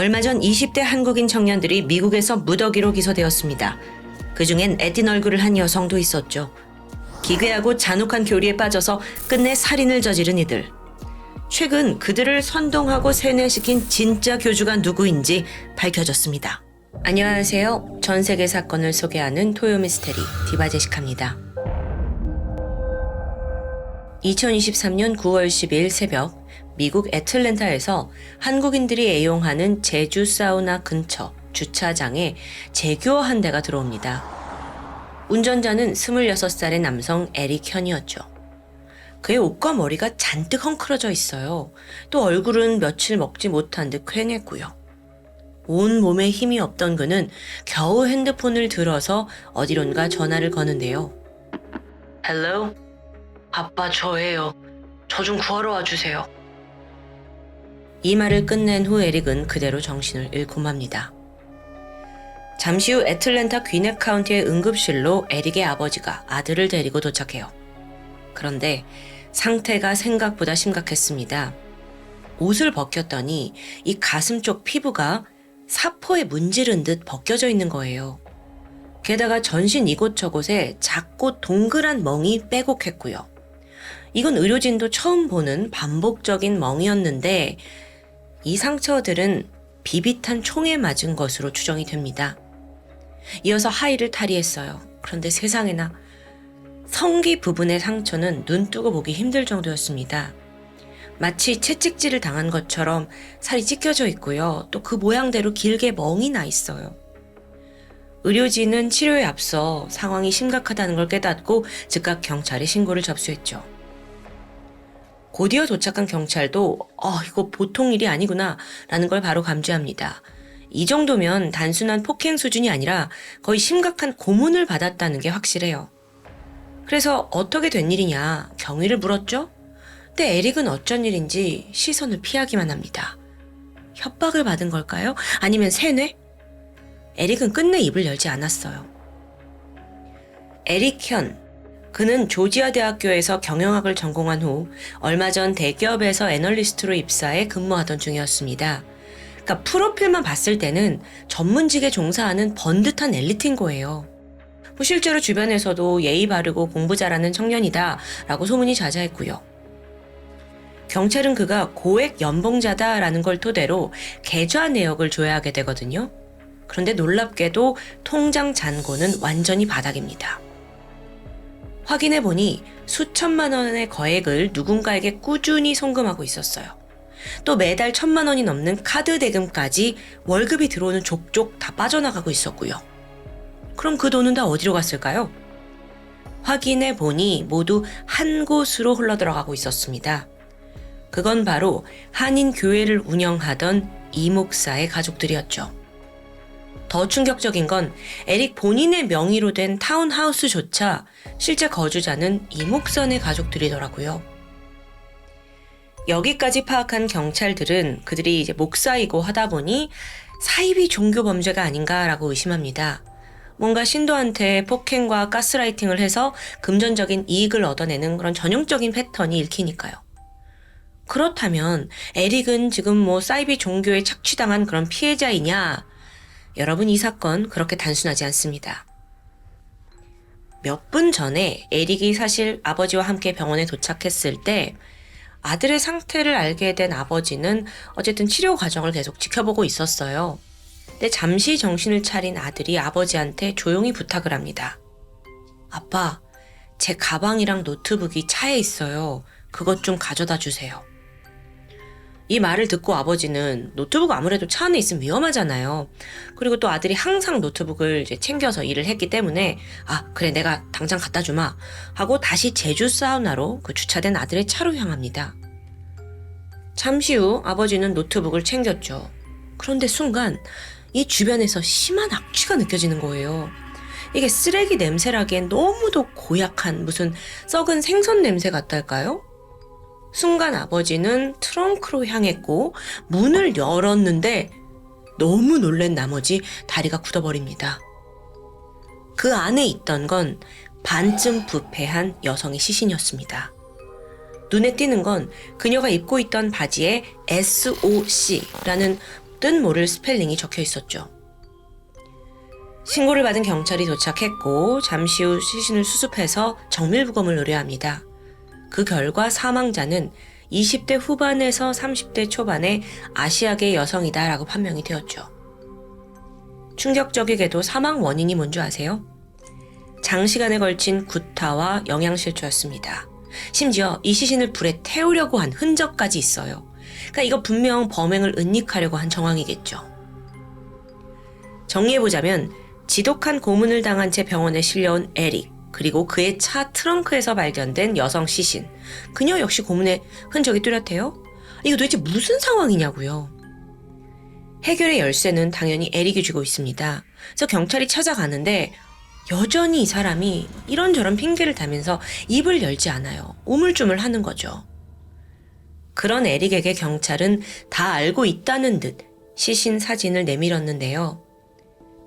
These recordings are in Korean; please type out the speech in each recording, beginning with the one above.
얼마 전 20대 한국인 청년들이 미국에서 무더기로 기소되었습니다. 그중엔 에딘 얼굴을 한 여성도 있었죠. 기괴하고 잔혹한 교리에 빠져서 끝내 살인을 저지른 이들. 최근 그들을 선동하고 세뇌시킨 진짜 교주가 누구인지 밝혀졌습니다. 안녕하세요. 전 세계 사건을 소개하는 토요미스테리 디바제시카입니다. 2023년 9월 10일 새벽 미국 애틀랜타에서 한국인들이 애용하는 제주 사우나 근처 주차장에 제규어 한 대가 들어옵니다. 운전자는 26살의 남성 에릭 현이었죠. 그의 옷과 머리가 잔뜩 헝클어져 있어요. 또 얼굴은 며칠 먹지 못한 듯 퀭했고요. 온 몸에 힘이 없던 그는 겨우 핸드폰을 들어서 어디론가 전화를 거는데요. Hello? 아빠 저예요. 저 좀 구하러 와주세요. 이 말을 끝낸 후 에릭은 그대로 정신을 잃고 맙니다. 잠시 후 애틀랜타 귀넷 카운티의 응급실로 에릭의 아버지가 아들을 데리고 도착해요. 그런데 상태가 생각보다 심각했습니다. 옷을 벗겼더니 이 가슴 쪽 피부가 사포에 문지른 듯 벗겨져 있는 거예요. 게다가 전신 이곳저곳에 작고 동그란 멍이 빼곡했고요. 이건 의료진도 처음 보는 반복적인 멍이었는데 이 상처들은 비비탄 총에 맞은 것으로 추정이 됩니다. 이어서 하의를 탈의했어요. 그런데 세상에나 성기 부분의 상처는 눈 뜨고 보기 힘들 정도였습니다. 마치 채찍질을 당한 것처럼 살이 찢겨져 있고요. 또 그 모양대로 길게 멍이 나 있어요. 의료진은 치료에 앞서 상황이 심각하다는 걸 깨닫고 즉각 경찰에 신고를 접수했죠. 곧이어 도착한 경찰도 이거 보통 일이 아니구나 라는 걸 바로 감지합니다. 이 정도면 단순한 폭행 수준이 아니라 거의 심각한 고문을 받았다는 게 확실해요. 그래서 어떻게 된 일이냐 경위를 물었죠. 근데 에릭은 어쩐 일인지 시선을 피하기만 합니다. 협박을 받은 걸까요? 아니면 세뇌? 에릭은 끝내 입을 열지 않았어요. 에릭 현. 그는 조지아 대학교에서 경영학을 전공한 후 얼마 전 대기업에서 애널리스트로 입사해 근무하던 중이었습니다. 그러니까 프로필만 봤을 때는 전문직에 종사하는 번듯한 엘리트인 거예요. 실제로 주변에서도 예의 바르고 공부 잘하는 청년이다 라고 소문이 자자했고요. 경찰은 그가 고액 연봉자다라는 걸 토대로 계좌 내역을 조회하게 되거든요. 그런데 놀랍게도 통장 잔고는 완전히 바닥입니다. 확인해보니 수천만 원의 거액을 누군가에게 꾸준히 송금하고 있었어요. 또 매달 1,000만 원이 넘는 카드 대금까지 월급이 들어오는 족족 다 빠져나가고 있었고요. 그럼 그 돈은 다 어디로 갔을까요? 확인해보니 모두 한 곳으로 흘러들어가고 있었습니다. 그건 바로 한인교회를 운영하던 이 목사의 가족들이었죠. 더 충격적인 건 에릭 본인의 명의로 된 타운하우스조차 실제 거주자는 이 목사의 가족들이더라고요. 여기까지 파악한 경찰들은 그들이 이제 목사이고 하다 보니 사이비 종교 범죄가 아닌가라고 의심합니다. 뭔가 신도한테 폭행과 가스라이팅을 해서 금전적인 이익을 얻어내는 그런 전형적인 패턴이 읽히니까요. 그렇다면 에릭은 지금 사이비 종교에 착취당한 그런 피해자이냐? 여러분, 이 사건 그렇게 단순하지 않습니다. 몇 분 전에 에릭이 사실 아버지와 함께 병원에 도착했을 때 아들의 상태를 알게 된 아버지는 어쨌든 치료 과정을 계속 지켜보고 있었어요. 근데 잠시 정신을 차린 아들이 아버지한테 조용히 부탁을 합니다. 아빠, 제 가방이랑 노트북이 차에 있어요. 그것 좀 가져다 주세요. 이 말을 듣고 아버지는 노트북 아무래도 차 안에 있으면 위험하잖아요. 그리고 또 아들이 항상 노트북을 이제 챙겨서 일을 했기 때문에 그래 내가 당장 갖다 주마 하고 다시 제주 사우나로 그 주차된 아들의 차로 향합니다. 잠시 후 아버지는 노트북을 챙겼죠. 그런데 순간 이 주변에서 심한 악취가 느껴지는 거예요. 이게 쓰레기 냄새라기엔 너무도 고약한 무슨 썩은 생선 냄새 같달까요? 순간 아버지는 트렁크로 향했고 문을 열었는데 너무 놀란 나머지 다리가 굳어버립니다. 그 안에 있던 건 반쯤 부패한 여성의 시신이었습니다. 눈에 띄는 건 그녀가 입고 있던 바지에 SOC라는 뜻 모를 스펠링이 적혀 있었죠. 신고를 받은 경찰이 도착했고 잠시 후 시신을 수습해서 정밀부검을 의뢰합니다. 그 결과 사망자는 20대 후반에서 30대 초반의 아시아계 여성이다라고 판명이 되었죠. 충격적이게도 사망 원인이 뭔지 아세요? 장시간에 걸친 구타와 영양실조였습니다. 심지어 이 시신을 불에 태우려고 한 흔적까지 있어요. 그러니까 이거 분명 범행을 은닉하려고 한 정황이겠죠. 정리해보자면 지독한 고문을 당한 채 병원에 실려온 에릭, 그리고 그의 차 트렁크에서 발견된 여성 시신. 그녀 역시 고문의 흔적이 뚜렷해요. 이거 도대체 무슨 상황이냐고요. 해결의 열쇠는 당연히 에릭이 쥐고 있습니다. 그래서 경찰이 찾아가는데 여전히 이 사람이 이런저런 핑계를 대면서 입을 열지 않아요. 우물쭈물하는 거죠. 그런 에릭에게 경찰은 다 알고 있다는 듯 시신 사진을 내밀었는데요.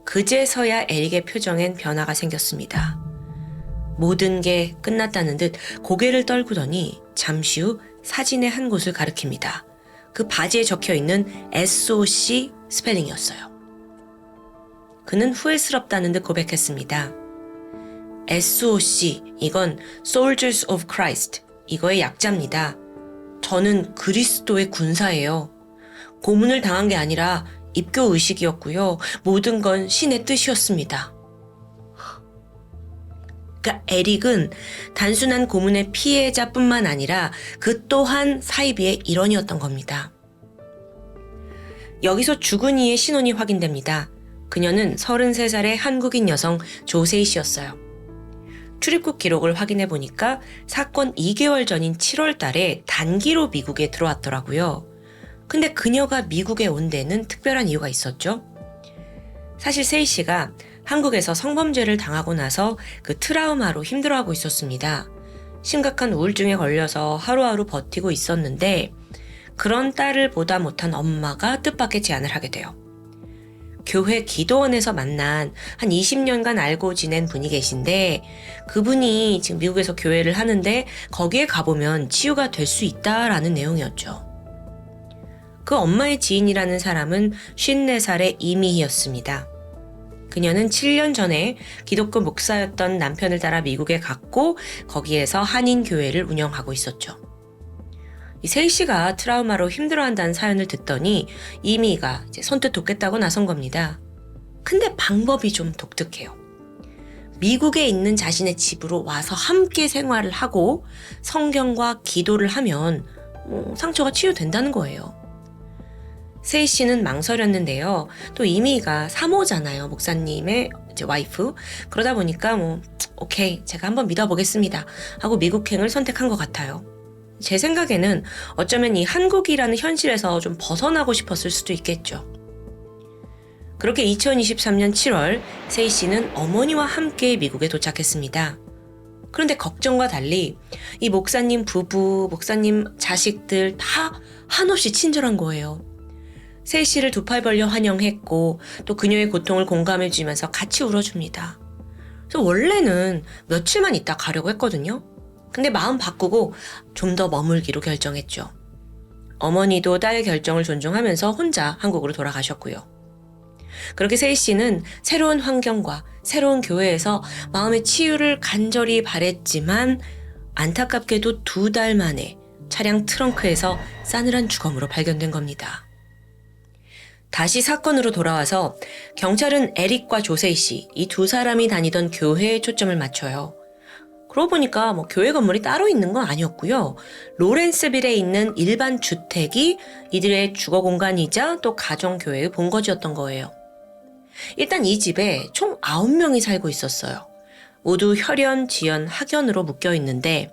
그제서야 에릭의 표정엔 변화가 생겼습니다. 모든 게 끝났다는 듯 고개를 떨구더니 잠시 후 사진의 한 곳을 가리킵니다. 그 바지에 적혀있는 SOC 스펠링이었어요. 그는 후회스럽다는 듯 고백했습니다. SOC, 이건 Soldiers of Christ, 이거의 약자입니다. 저는 그리스도의 군사예요. 고문을 당한 게 아니라 입교 의식이었고요. 모든 건 신의 뜻이었습니다. 그러니까 에릭은 단순한 고문의 피해자뿐만 아니라 그 또한 사이비의 일원이었던 겁니다. 여기서 죽은 이의 신원이 확인됩니다. 그녀는 33살의 한국인 여성 조세희 씨였어요. 출입국 기록을 확인해 보니까 사건 2개월 전인 7월 달에 단기로 미국에 들어왔더라고요. 근데 그녀가 미국에 온 데는 특별한 이유가 있었죠. 사실 세희 씨가 한국에서 성범죄를 당하고 나서 그 트라우마로 힘들어하고 있었습니다. 심각한 우울증에 걸려서 하루하루 버티고 있었는데 그런 딸을 보다 못한 엄마가 뜻밖의 제안을 하게 돼요. 교회 기도원에서 만난 한 20년간 알고 지낸 분이 계신데 그분이 지금 미국에서 교회를 하는데 거기에 가보면 치유가 될 수 있다라는 내용이었죠. 그 엄마의 지인이라는 사람은 54살의 이미희였습니다. 그녀는 7년 전에 기독교 목사였던 남편을 따라 미국에 갔고 거기에서 한인교회를 운영하고 있었죠. 이 세희 씨가 트라우마로 힘들어한다는 사연을 듣더니 이미희가 이제 선뜻 돕겠다고 나선 겁니다. 근데 방법이 좀 독특해요. 미국에 있는 자신의 집으로 와서 함께 생활을 하고 성경과 기도를 하면 상처가 치유된다는 거예요. 세희 씨는 망설였는데요. 또 이미희가 사모잖아요. 목사님의 이제 와이프. 그러다 보니까 오케이, 제가 한번 믿어보겠습니다 하고 미국행을 선택한 것 같아요. 제 생각에는 어쩌면 이 한국이라는 현실에서 좀 벗어나고 싶었을 수도 있겠죠. 그렇게 2023년 7월 세희 씨는 어머니와 함께 미국에 도착했습니다. 그런데 걱정과 달리 이 목사님 부부, 목사님 자식들 다 한없이 친절한 거예요. 세희 씨를 두 팔 벌려 환영했고 또 그녀의 고통을 공감해주면서 같이 울어줍니다. 그래서 원래는 며칠만 있다 가려고 했거든요. 근데 마음 바꾸고 좀 더 머물기로 결정했죠. 어머니도 딸의 결정을 존중하면서 혼자 한국으로 돌아가셨고요. 그렇게 세희 씨는 새로운 환경과 새로운 교회에서 마음의 치유를 간절히 바랬지만 안타깝게도 2달 만에 차량 트렁크에서 싸늘한 주검으로 발견된 겁니다. 다시 사건으로 돌아와서 경찰은 에릭과 조세희 씨, 이 두 사람이 다니던 교회에 초점을 맞춰요. 그러고 보니까 교회 건물이 따로 있는 건 아니었고요. 로렌스빌에 있는 일반 주택이 이들의 주거 공간이자 또 가정교회의 본거지였던 거예요. 일단 이 집에 총 9명이 살고 있었어요. 모두 혈연, 지연, 학연으로 묶여 있는데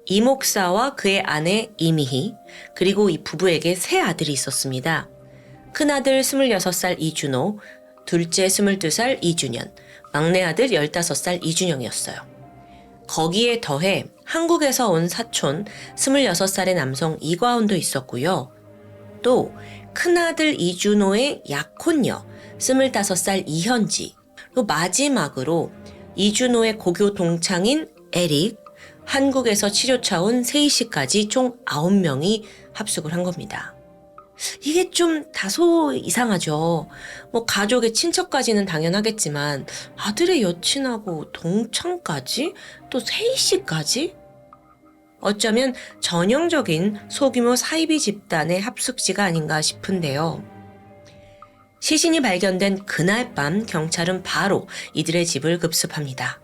이 목사와 그의 아내 이미희, 그리고 이 부부에게 3아들이 있었습니다. 큰아들 26살 이준호, 둘째 22살 이준현, 막내 아들 15살 이준영이었어요. 거기에 더해 한국에서 온 사촌 26살의 남성 이과원도 있었고요. 또 큰아들 이준호의 약혼녀 25살 이현지, 또 마지막으로 이준호의 고교 동창인 에릭, 한국에서 치료차 온 세희 씨까지 총 9명이 합숙을 한 겁니다. 이게 좀 다소 이상하죠. 뭐 가족의 친척까지는 당연하겠지만 아들의 여친하고 동창까지? 또 세희씨까지? 어쩌면 전형적인 소규모 사이비 집단의 합숙지가 아닌가 싶은데요. 시신이 발견된 그날 밤 경찰은 바로 이들의 집을 급습합니다.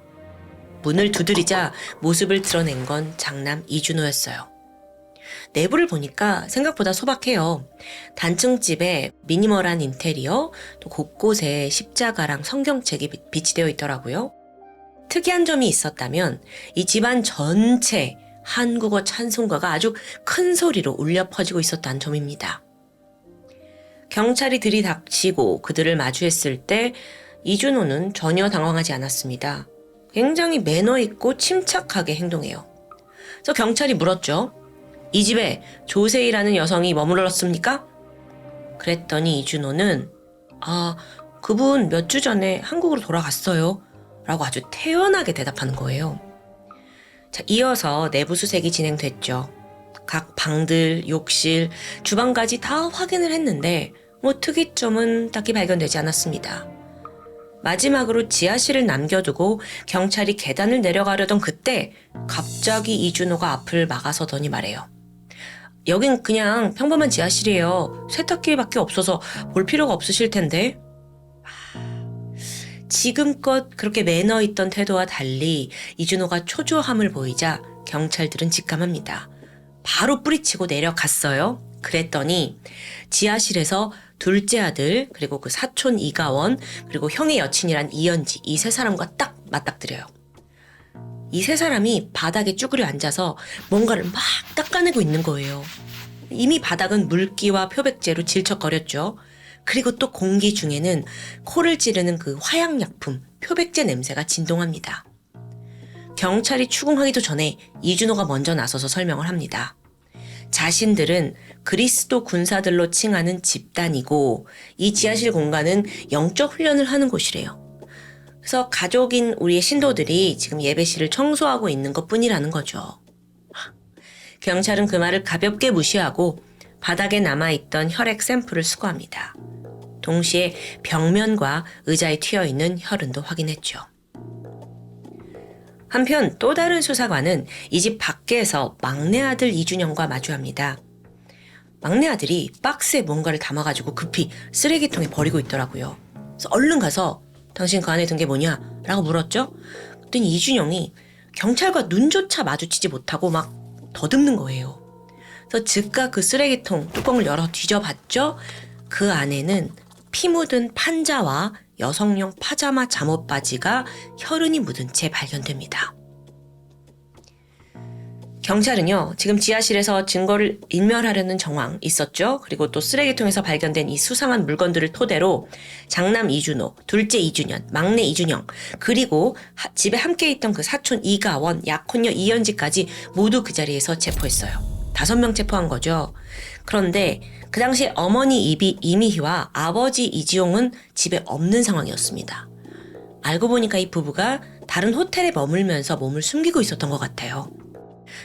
문을 두드리자 모습을 드러낸 건 장남 이준호였어요. 내부를 보니까 생각보다 소박해요. 단층집에 미니멀한 인테리어, 또 곳곳에 십자가랑 성경책이 비치되어 있더라고요. 특이한 점이 있었다면 이 집안 전체 한국어 찬송가가 아주 큰 소리로 울려 퍼지고 있었다는 점입니다. 경찰이 들이닥치고 그들을 마주했을 때 이준호는 전혀 당황하지 않았습니다. 굉장히 매너 있고 침착하게 행동해요. 그래서 경찰이 물었죠. 이 집에 조세희라는 여성이 머물렀습니까? 그랬더니 이준호는 그분 몇 주 전에 한국으로 돌아갔어요. 라고 아주 태연하게 대답하는 거예요. 자, 이어서 내부 수색이 진행됐죠. 각 방들, 욕실, 주방까지 다 확인을 했는데 뭐 특이점은 딱히 발견되지 않았습니다. 마지막으로 지하실을 남겨두고 경찰이 계단을 내려가려던 그때 갑자기 이준호가 앞을 막아서더니 말해요. 여긴 그냥 평범한 지하실이에요. 세탁기밖에 없어서 볼 필요가 없으실 텐데. 지금껏 그렇게 매너 있던 태도와 달리 이준호가 초조함을 보이자 경찰들은 직감합니다. 바로 뿌리치고 내려갔어요. 그랬더니 지하실에서 둘째 아들, 그리고 그 사촌 이가원, 그리고 형의 여친이란 이연지, 이 세 사람과 딱 맞닥뜨려요. 이 세 사람이 바닥에 쭈그려 앉아서 뭔가를 막 닦아내고 있는 거예요. 이미 바닥은 물기와 표백제로 질척거렸죠. 그리고 또 공기 중에는 코를 찌르는 그 화약약품, 표백제 냄새가 진동합니다. 경찰이 추궁하기도 전에 이준호가 먼저 나서서 설명을 합니다. 자신들은 그리스도 군사들로 칭하는 집단이고 이 지하실 공간은 영적 훈련을 하는 곳이래요. 그래서 가족인 우리의 신도들이 지금 예배실을 청소하고 있는 것뿐이라는 거죠. 경찰은 그 말을 가볍게 무시하고 바닥에 남아있던 혈액 샘플을 수거합니다. 동시에 벽면과 의자에 튀어있는 혈흔도 확인했죠. 한편 또 다른 수사관은 이 집 밖에서 막내 아들 이준영과 마주합니다. 막내 아들이 박스에 뭔가를 담아가지고 급히 쓰레기통에 버리고 있더라고요. 그래서 얼른 가서 당신 그 안에 든 게 뭐냐? 라고 물었죠. 그랬더니 이준영이 경찰과 눈조차 마주치지 못하고 막 더듬는 거예요. 그래서 즉각 그 쓰레기통 뚜껑을 열어 뒤져봤죠. 그 안에는 피 묻은 판자와 여성용 파자마 잠옷 바지가 혈흔이 묻은 채 발견됩니다. 경찰은요, 지금 지하실에서 증거를 인멸하려는 정황 있었죠. 그리고 또 쓰레기통에서 발견된 이 수상한 물건들을 토대로 장남 이준호, 둘째 이준현, 막내 이준영, 그리고 집에 함께 있던 그 사촌 이가원, 약혼녀 이연지까지 모두 그 자리에서 체포했어요. 5명 체포한 거죠. 그런데 그 당시 어머니 이미희와 아버지 이지용은 집에 없는 상황이었습니다. 알고 보니까 이 부부가 다른 호텔에 머물면서 몸을 숨기고 있었던 것 같아요.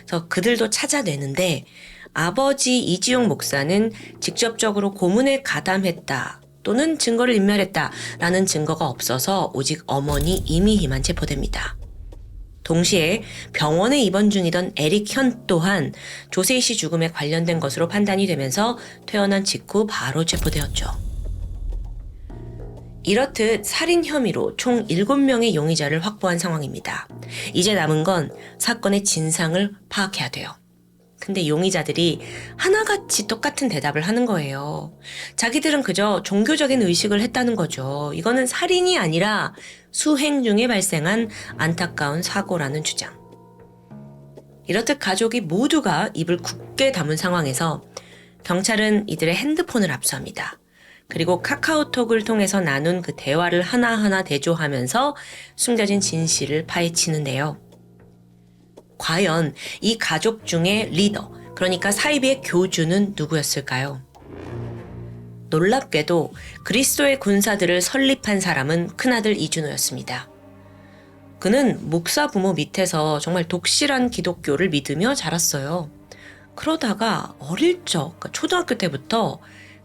그래서 그들도 찾아내는데 아버지 이지용 목사는 직접적으로 고문에 가담했다 또는 증거를 인멸했다라는 증거가 없어서 오직 어머니 이미희만 체포됩니다. 동시에 병원에 입원 중이던 에릭 현 또한 조세희 씨 죽음에 관련된 것으로 판단이 되면서 퇴원한 직후 바로 체포되었죠. 이렇듯 살인 혐의로 총 7명의 용의자를 확보한 상황입니다. 이제 남은 건 사건의 진상을 파악해야 돼요. 근데 용의자들이 하나같이 똑같은 대답을 하는 거예요. 자기들은 그저 종교적인 의식을 했다는 거죠. 이거는 살인이 아니라 수행 중에 발생한 안타까운 사고라는 주장. 이렇듯 가족이 모두가 입을 굳게 다문 상황에서 경찰은 이들의 핸드폰을 압수합니다. 그리고 카카오톡을 통해서 나눈 그 대화를 하나하나 대조하면서 숨겨진 진실을 파헤치는데요. 과연 이 가족 중에 리더, 그러니까 사이비의 교주는 누구였을까요? 놀랍게도 그리스도의 군사들을 설립한 사람은 큰아들 이준호였습니다. 그는 목사 부모 밑에서 정말 독실한 기독교를 믿으며 자랐어요. 그러다가 어릴 적, 초등학교 때부터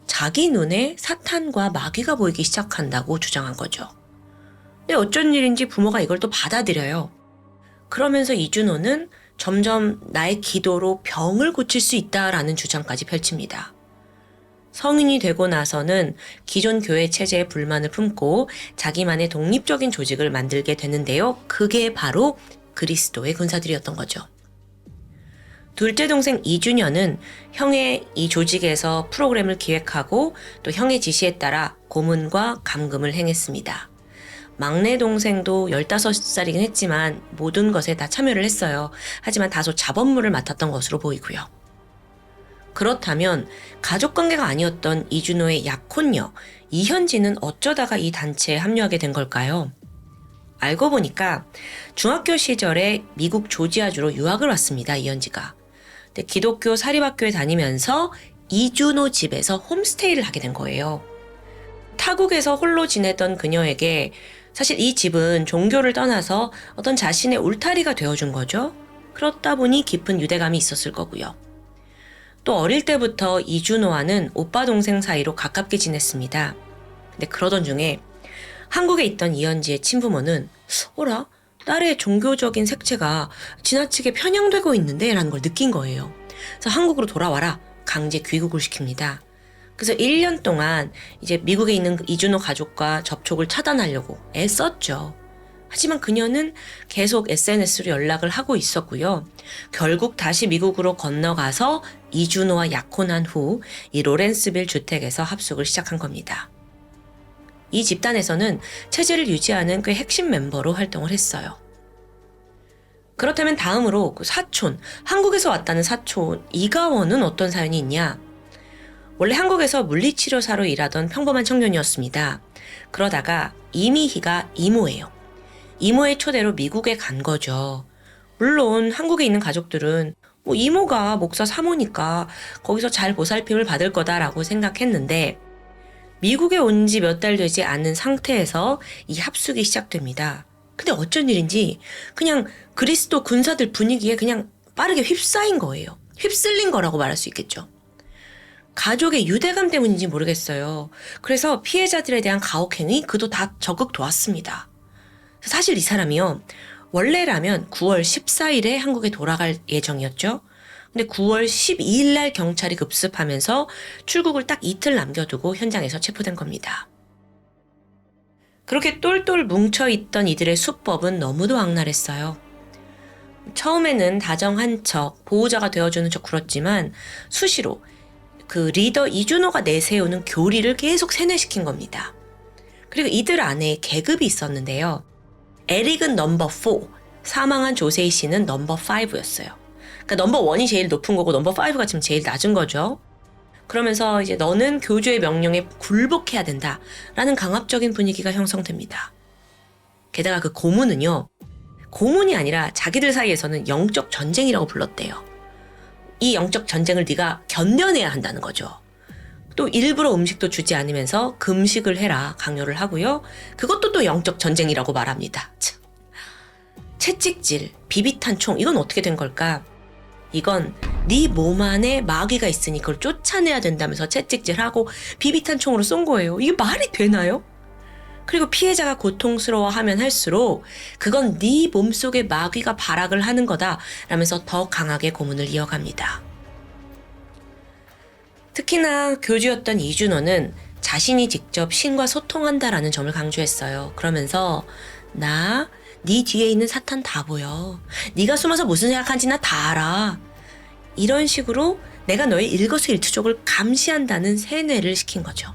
자기 눈에 사탄과 마귀가 보이기 시작한다고 주장한 거죠. 근데 어쩐 일인지 부모가 이걸 또 받아들여요. 그러면서 이준호는 점점 나의 기도로 병을 고칠 수 있다라는 주장까지 펼칩니다. 성인이 되고 나서는 기존 교회 체제에 불만을 품고 자기만의 독립적인 조직을 만들게 되는데요. 그게 바로 그리스도의 군사들이었던 거죠. 둘째 동생 이준현은 형의 이 조직에서 프로그램을 기획하고 또 형의 지시에 따라 고문과 감금을 행했습니다. 막내 동생도 15살이긴 했지만 모든 것에 다 참여를 했어요. 하지만 다소 자범물을 맡았던 것으로 보이고요. 그렇다면 가족관계가 아니었던 이준호의 약혼녀 이현지는 어쩌다가 이 단체에 합류하게 된 걸까요? 알고 보니까 중학교 시절에 미국 조지아주로 유학을 왔습니다. 이현지가. 근데 기독교 사립학교에 다니면서 이준호 집에서 홈스테이를 하게 된 거예요. 타국에서 홀로 지내던 그녀에게 사실 이 집은 종교를 떠나서 어떤 자신의 울타리가 되어준 거죠. 그렇다 보니 깊은 유대감이 있었을 거고요. 또 어릴 때부터 이준호와는 오빠 동생 사이로 가깝게 지냈습니다. 근데 그러던 중에 한국에 있던 이현지의 친부모는 어라? 딸의 종교적인 색채가 지나치게 편향되고 있는데 라는 걸 느낀 거예요. 그래서 한국으로 돌아와라 강제 귀국을 시킵니다. 그래서 1년 동안 이제 미국에 있는 이준호 가족과 접촉을 차단하려고 애썼죠. 하지만 그녀는 계속 SNS로 연락을 하고 있었고요. 결국 다시 미국으로 건너가서 이준호와 약혼한 후 이 로렌스빌 주택에서 합숙을 시작한 겁니다. 이 집단에서는 체제를 유지하는 그 핵심 멤버로 활동을 했어요. 그렇다면 다음으로 그 사촌, 한국에서 왔다는 사촌 이가원은 어떤 사연이 있냐? 원래 한국에서 물리치료사로 일하던 평범한 청년이었습니다. 그러다가 이미희가 이모예요. 이모의 초대로 미국에 간 거죠. 물론 한국에 있는 가족들은 뭐 이모가 목사 사모니까 거기서 잘 보살핌을 받을 거다라고 생각했는데 미국에 온 지 몇 달 되지 않은 상태에서 이 합숙이 시작됩니다. 근데 어쩐 일인지 그냥 그리스도 군사들 분위기에 그냥 빠르게 휩싸인 거예요. 휩쓸린 거라고 말할 수 있겠죠. 가족의 유대감 때문인지 모르겠어요. 그래서 피해자들에 대한 가혹행위 그도 다 적극 도왔습니다. 사실 이 사람이요. 원래라면 9월 14일에 한국에 돌아갈 예정이었죠. 근데 9월 12일 날 경찰이 급습하면서 출국을 딱 이틀 남겨두고 현장에서 체포된 겁니다. 그렇게 똘똘 뭉쳐있던 이들의 수법은 너무도 악랄했어요. 처음에는 다정한 척, 보호자가 되어주는 척 굴었지만 수시로 그 리더 이준호가 내세우는 교리를 계속 세뇌시킨 겁니다. 그리고 이들 안에 계급이 있었는데요. 에릭은 넘버 4, 사망한 조세희 씨는 넘버 5였어요. 그러니까 넘버 1이 제일 높은 거고 넘버 5가 지금 제일 낮은 거죠. 그러면서 이제 너는 교주의 명령에 굴복해야 된다라는 강압적인 분위기가 형성됩니다. 게다가 그 고문은요. 고문이 아니라 자기들 사이에서는 영적 전쟁이라고 불렀대요. 이 영적 전쟁을 네가 견뎌내야 한다는 거죠. 또 일부러 음식도 주지 않으면서 금식을 해라 강요를 하고요. 그것도 또 영적 전쟁이라고 말합니다. 참. 채찍질, 비비탄 총 이건 어떻게 된 걸까? 이건 네 몸 안에 마귀가 있으니 그걸 쫓아내야 된다면서 채찍질하고 비비탄 총으로 쏜 거예요. 이게 말이 되나요? 그리고 피해자가 고통스러워하면 할수록 그건 네 몸속에 마귀가 발악을 하는 거다 라면서 더 강하게 고문을 이어갑니다. 특히나 교주였던 이준호는 자신이 직접 신과 소통한다라는 점을 강조했어요. 그러면서 네 뒤에 있는 사탄 다 보여. 네가 숨어서 무슨 생각하는지 나 다 알아. 이런 식으로 내가 너의 일거수일투족을 감시한다는 세뇌를 시킨 거죠.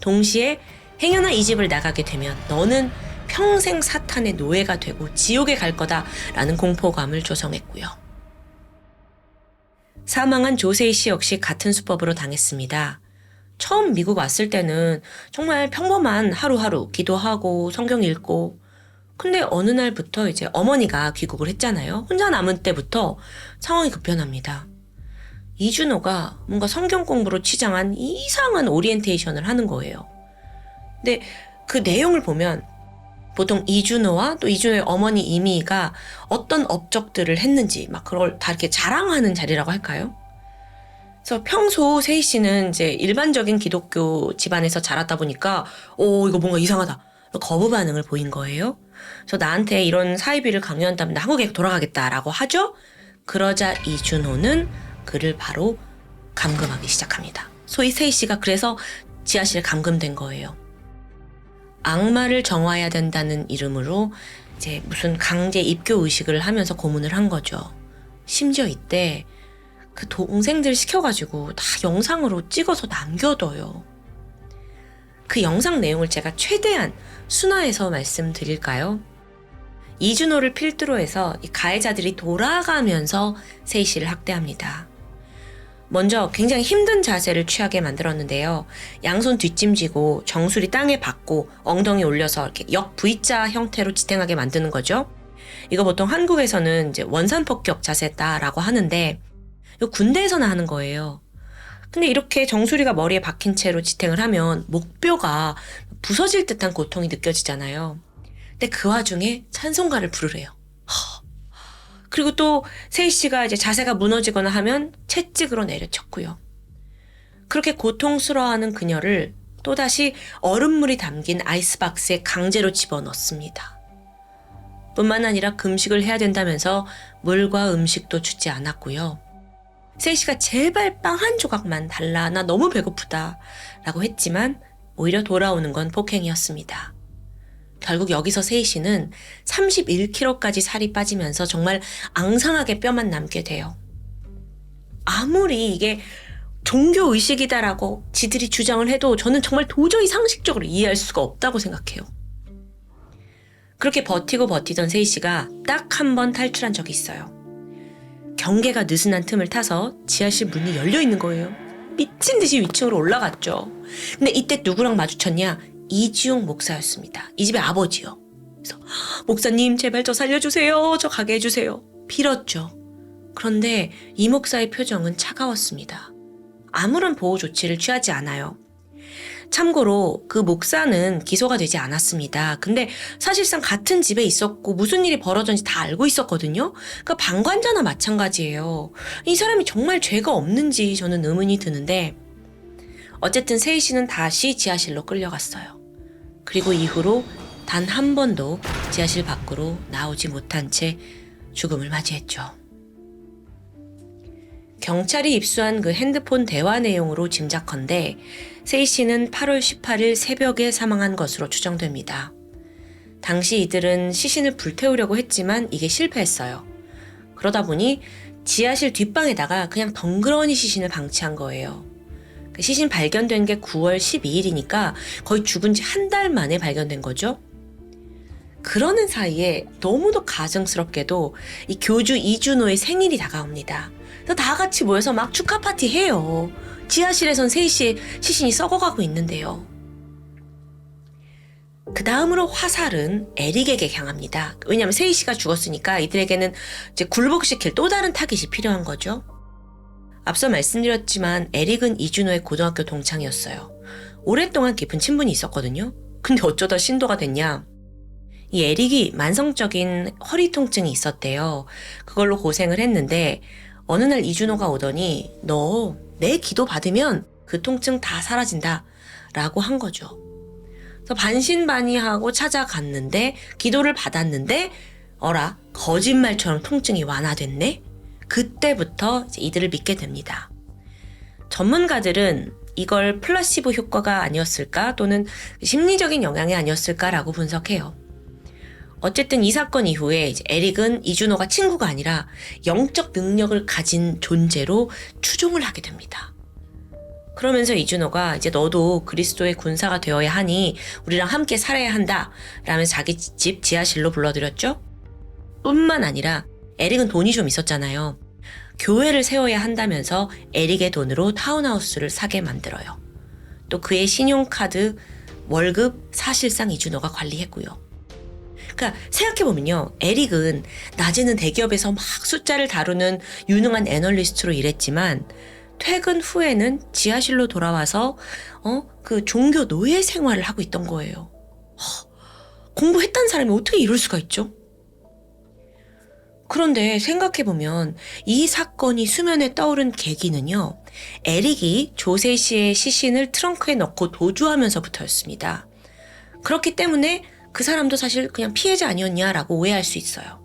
동시에 행여나 이 집을 나가게 되면 너는 평생 사탄의 노예가 되고 지옥에 갈 거다라는 공포감을 조성했고요. 사망한 조세희 씨 역시 같은 수법으로 당했습니다. 처음 미국 왔을 때는 정말 평범한 하루하루 기도하고 성경 읽고 근데 어느 날부터 이제 어머니가 귀국을 했잖아요. 혼자 남은 때부터 상황이 급변합니다. 이준호가 뭔가 성경 공부로 치장한 이상한 오리엔테이션을 하는 거예요. 근데 그 내용을 보면 보통 이준호와 또 이준호의 어머니 이미희가 어떤 업적들을 했는지 막 그걸 다 이렇게 자랑하는 자리라고 할까요? 그래서 평소 세희 씨는 이제 일반적인 기독교 집안에서 자랐다 보니까 이거 뭔가 이상하다. 거부 반응을 보인 거예요. 그래서 나한테 이런 사이비를 강요한다면 나 한국에 돌아가겠다라고 하죠. 그러자 이준호는 그를 바로 감금하기 시작합니다. 소위 세희 씨가 그래서 지하실에 감금된 거예요. 악마를 정화해야 된다는 이름으로 이제 무슨 강제 입교 의식을 하면서 고문을 한 거죠. 심지어 이때 그 동생들 시켜가지고 다 영상으로 찍어서 남겨둬요. 그 영상 내용을 제가 최대한 순화해서 말씀드릴까요? 이준호를 필두로 해서 이 가해자들이 돌아가면서 세희 씨를 학대합니다. 먼저 굉장히 힘든 자세를 취하게 만들었는데요. 양손 뒷짐지고 정수리 땅에 박고 엉덩이 올려서 이렇게 역 V자 형태로 지탱하게 만드는 거죠. 이거 보통 한국에서는 이제 원산폭격 자세다라고 하는데 이거 군대에서나 하는 거예요. 근데 이렇게 정수리가 머리에 박힌 채로 지탱을 하면 목뼈가 부서질 듯한 고통이 느껴지잖아요. 근데 그 와중에 찬송가를 부르래요. 그리고 또 세희 씨가 이제 자세가 무너지거나 하면 채찍으로 내려쳤고요. 그렇게 고통스러워하는 그녀를 또다시 얼음물이 담긴 아이스박스에 강제로 집어넣습니다. 뿐만 아니라 금식을 해야 된다면서 물과 음식도 주지 않았고요. 세희 씨가 제발 빵 한 조각만 달라, 나 너무 배고프다 라고 했지만 오히려 돌아오는 건 폭행이었습니다. 결국 여기서 세희 씨는 31kg까지 살이 빠지면서 정말 앙상하게 뼈만 남게 돼요. 아무리 이게 종교의식이다라고 지들이 주장을 해도 저는 정말 도저히 상식적으로 이해할 수가 없다고 생각해요. 그렇게 버티고 버티던 세희 씨가 딱 한 번 탈출한 적이 있어요. 경계가 느슨한 틈을 타서 지하실 문이 열려 있는 거예요. 미친 듯이 위층으로 올라갔죠. 근데 이때 누구랑 마주쳤냐? 이지용 목사였습니다. 이 집의 아버지요. 그래서 목사님 제발 저 살려주세요. 저 가게 해주세요. 빌었죠. 그런데 이 목사의 표정은 차가웠습니다. 아무런 보호 조치를 취하지 않아요. 참고로 그 목사는 기소가 되지 않았습니다. 근데 사실상 같은 집에 있었고 무슨 일이 벌어졌는지 다 알고 있었거든요. 그러니까 방관자나 마찬가지예요. 이 사람이 정말 죄가 없는지 저는 의문이 드는데 어쨌든 세희 씨는 다시 지하실로 끌려갔어요. 그리고 이후로 단 한 번도 지하실 밖으로 나오지 못한 채 죽음을 맞이했죠. 경찰이 입수한 그 핸드폰 대화 내용으로 짐작컨대 세희 씨는 8월 18일 새벽에 사망한 것으로 추정됩니다. 당시 이들은 시신을 불태우려고 했지만 이게 실패했어요. 그러다 보니 지하실 뒷방에다가 그냥 덩그러니 시신을 방치한 거예요. 시신 발견된 게 9월 12일이니까 거의 죽은 지 한 달 만에 발견된 거죠. 그러는 사이에 너무도 가증스럽게도 이 교주 이준호의 생일이 다가옵니다. 그래서 다 같이 모여서 막 축하 파티 해요. 지하실에선 세희 씨의 시신이 썩어가고 있는데요. 그 다음으로 화살은 에릭에게 향합니다. 왜냐하면 세희 씨가 죽었으니까 이들에게는 이제 굴복시킬 또 다른 타깃이 필요한 거죠. 앞서 말씀드렸지만 에릭은 이준호의 고등학교 동창이었어요. 오랫동안 깊은 친분이 있었거든요. 근데 어쩌다 신도가 됐냐? 이 에릭이 만성적인 허리 통증이 있었대요. 그걸로 고생을 했는데 어느 날 이준호가 오더니 너 내 기도 받으면 그 통증 다 사라진다 라고 한 거죠. 그래서 반신반의하고 찾아갔는데 기도를 받았는데 어라 거짓말처럼 통증이 완화됐네? 그때부터 이제 이들을 믿게 됩니다. 전문가들은 이걸 플라시보 효과가 아니었을까 또는 심리적인 영향이 아니었을까라고 분석해요. 어쨌든 이 사건 이후에 이제 에릭은 이준호가 친구가 아니라 영적 능력을 가진 존재로 추종을 하게 됩니다. 그러면서 이준호가 이제 너도 그리스도의 군사가 되어야 하니 우리랑 함께 살아야 한다 라면서 자기 집 지하실로 불러들였죠. 뿐만 아니라 에릭은 돈이 좀 있었잖아요. 교회를 세워야 한다면서 에릭의 돈으로 타운하우스를 사게 만들어요. 또 그의 신용카드, 월급 사실상 이준호가 관리했고요. 그러니까 생각해보면요. 에릭은 낮에는 대기업에서 막 숫자를 다루는 유능한 애널리스트로 일했지만 퇴근 후에는 지하실로 돌아와서 그 종교 노예 생활을 하고 있던 거예요. 공부했다는 사람이 어떻게 이럴 수가 있죠? 그런데 생각해보면 이 사건이 수면에 떠오른 계기는요. 에릭이 조세 씨의 시신을 트렁크에 넣고 도주하면서부터였습니다. 그렇기 때문에 그 사람도 사실 그냥 피해자 아니었냐라고 오해할 수 있어요.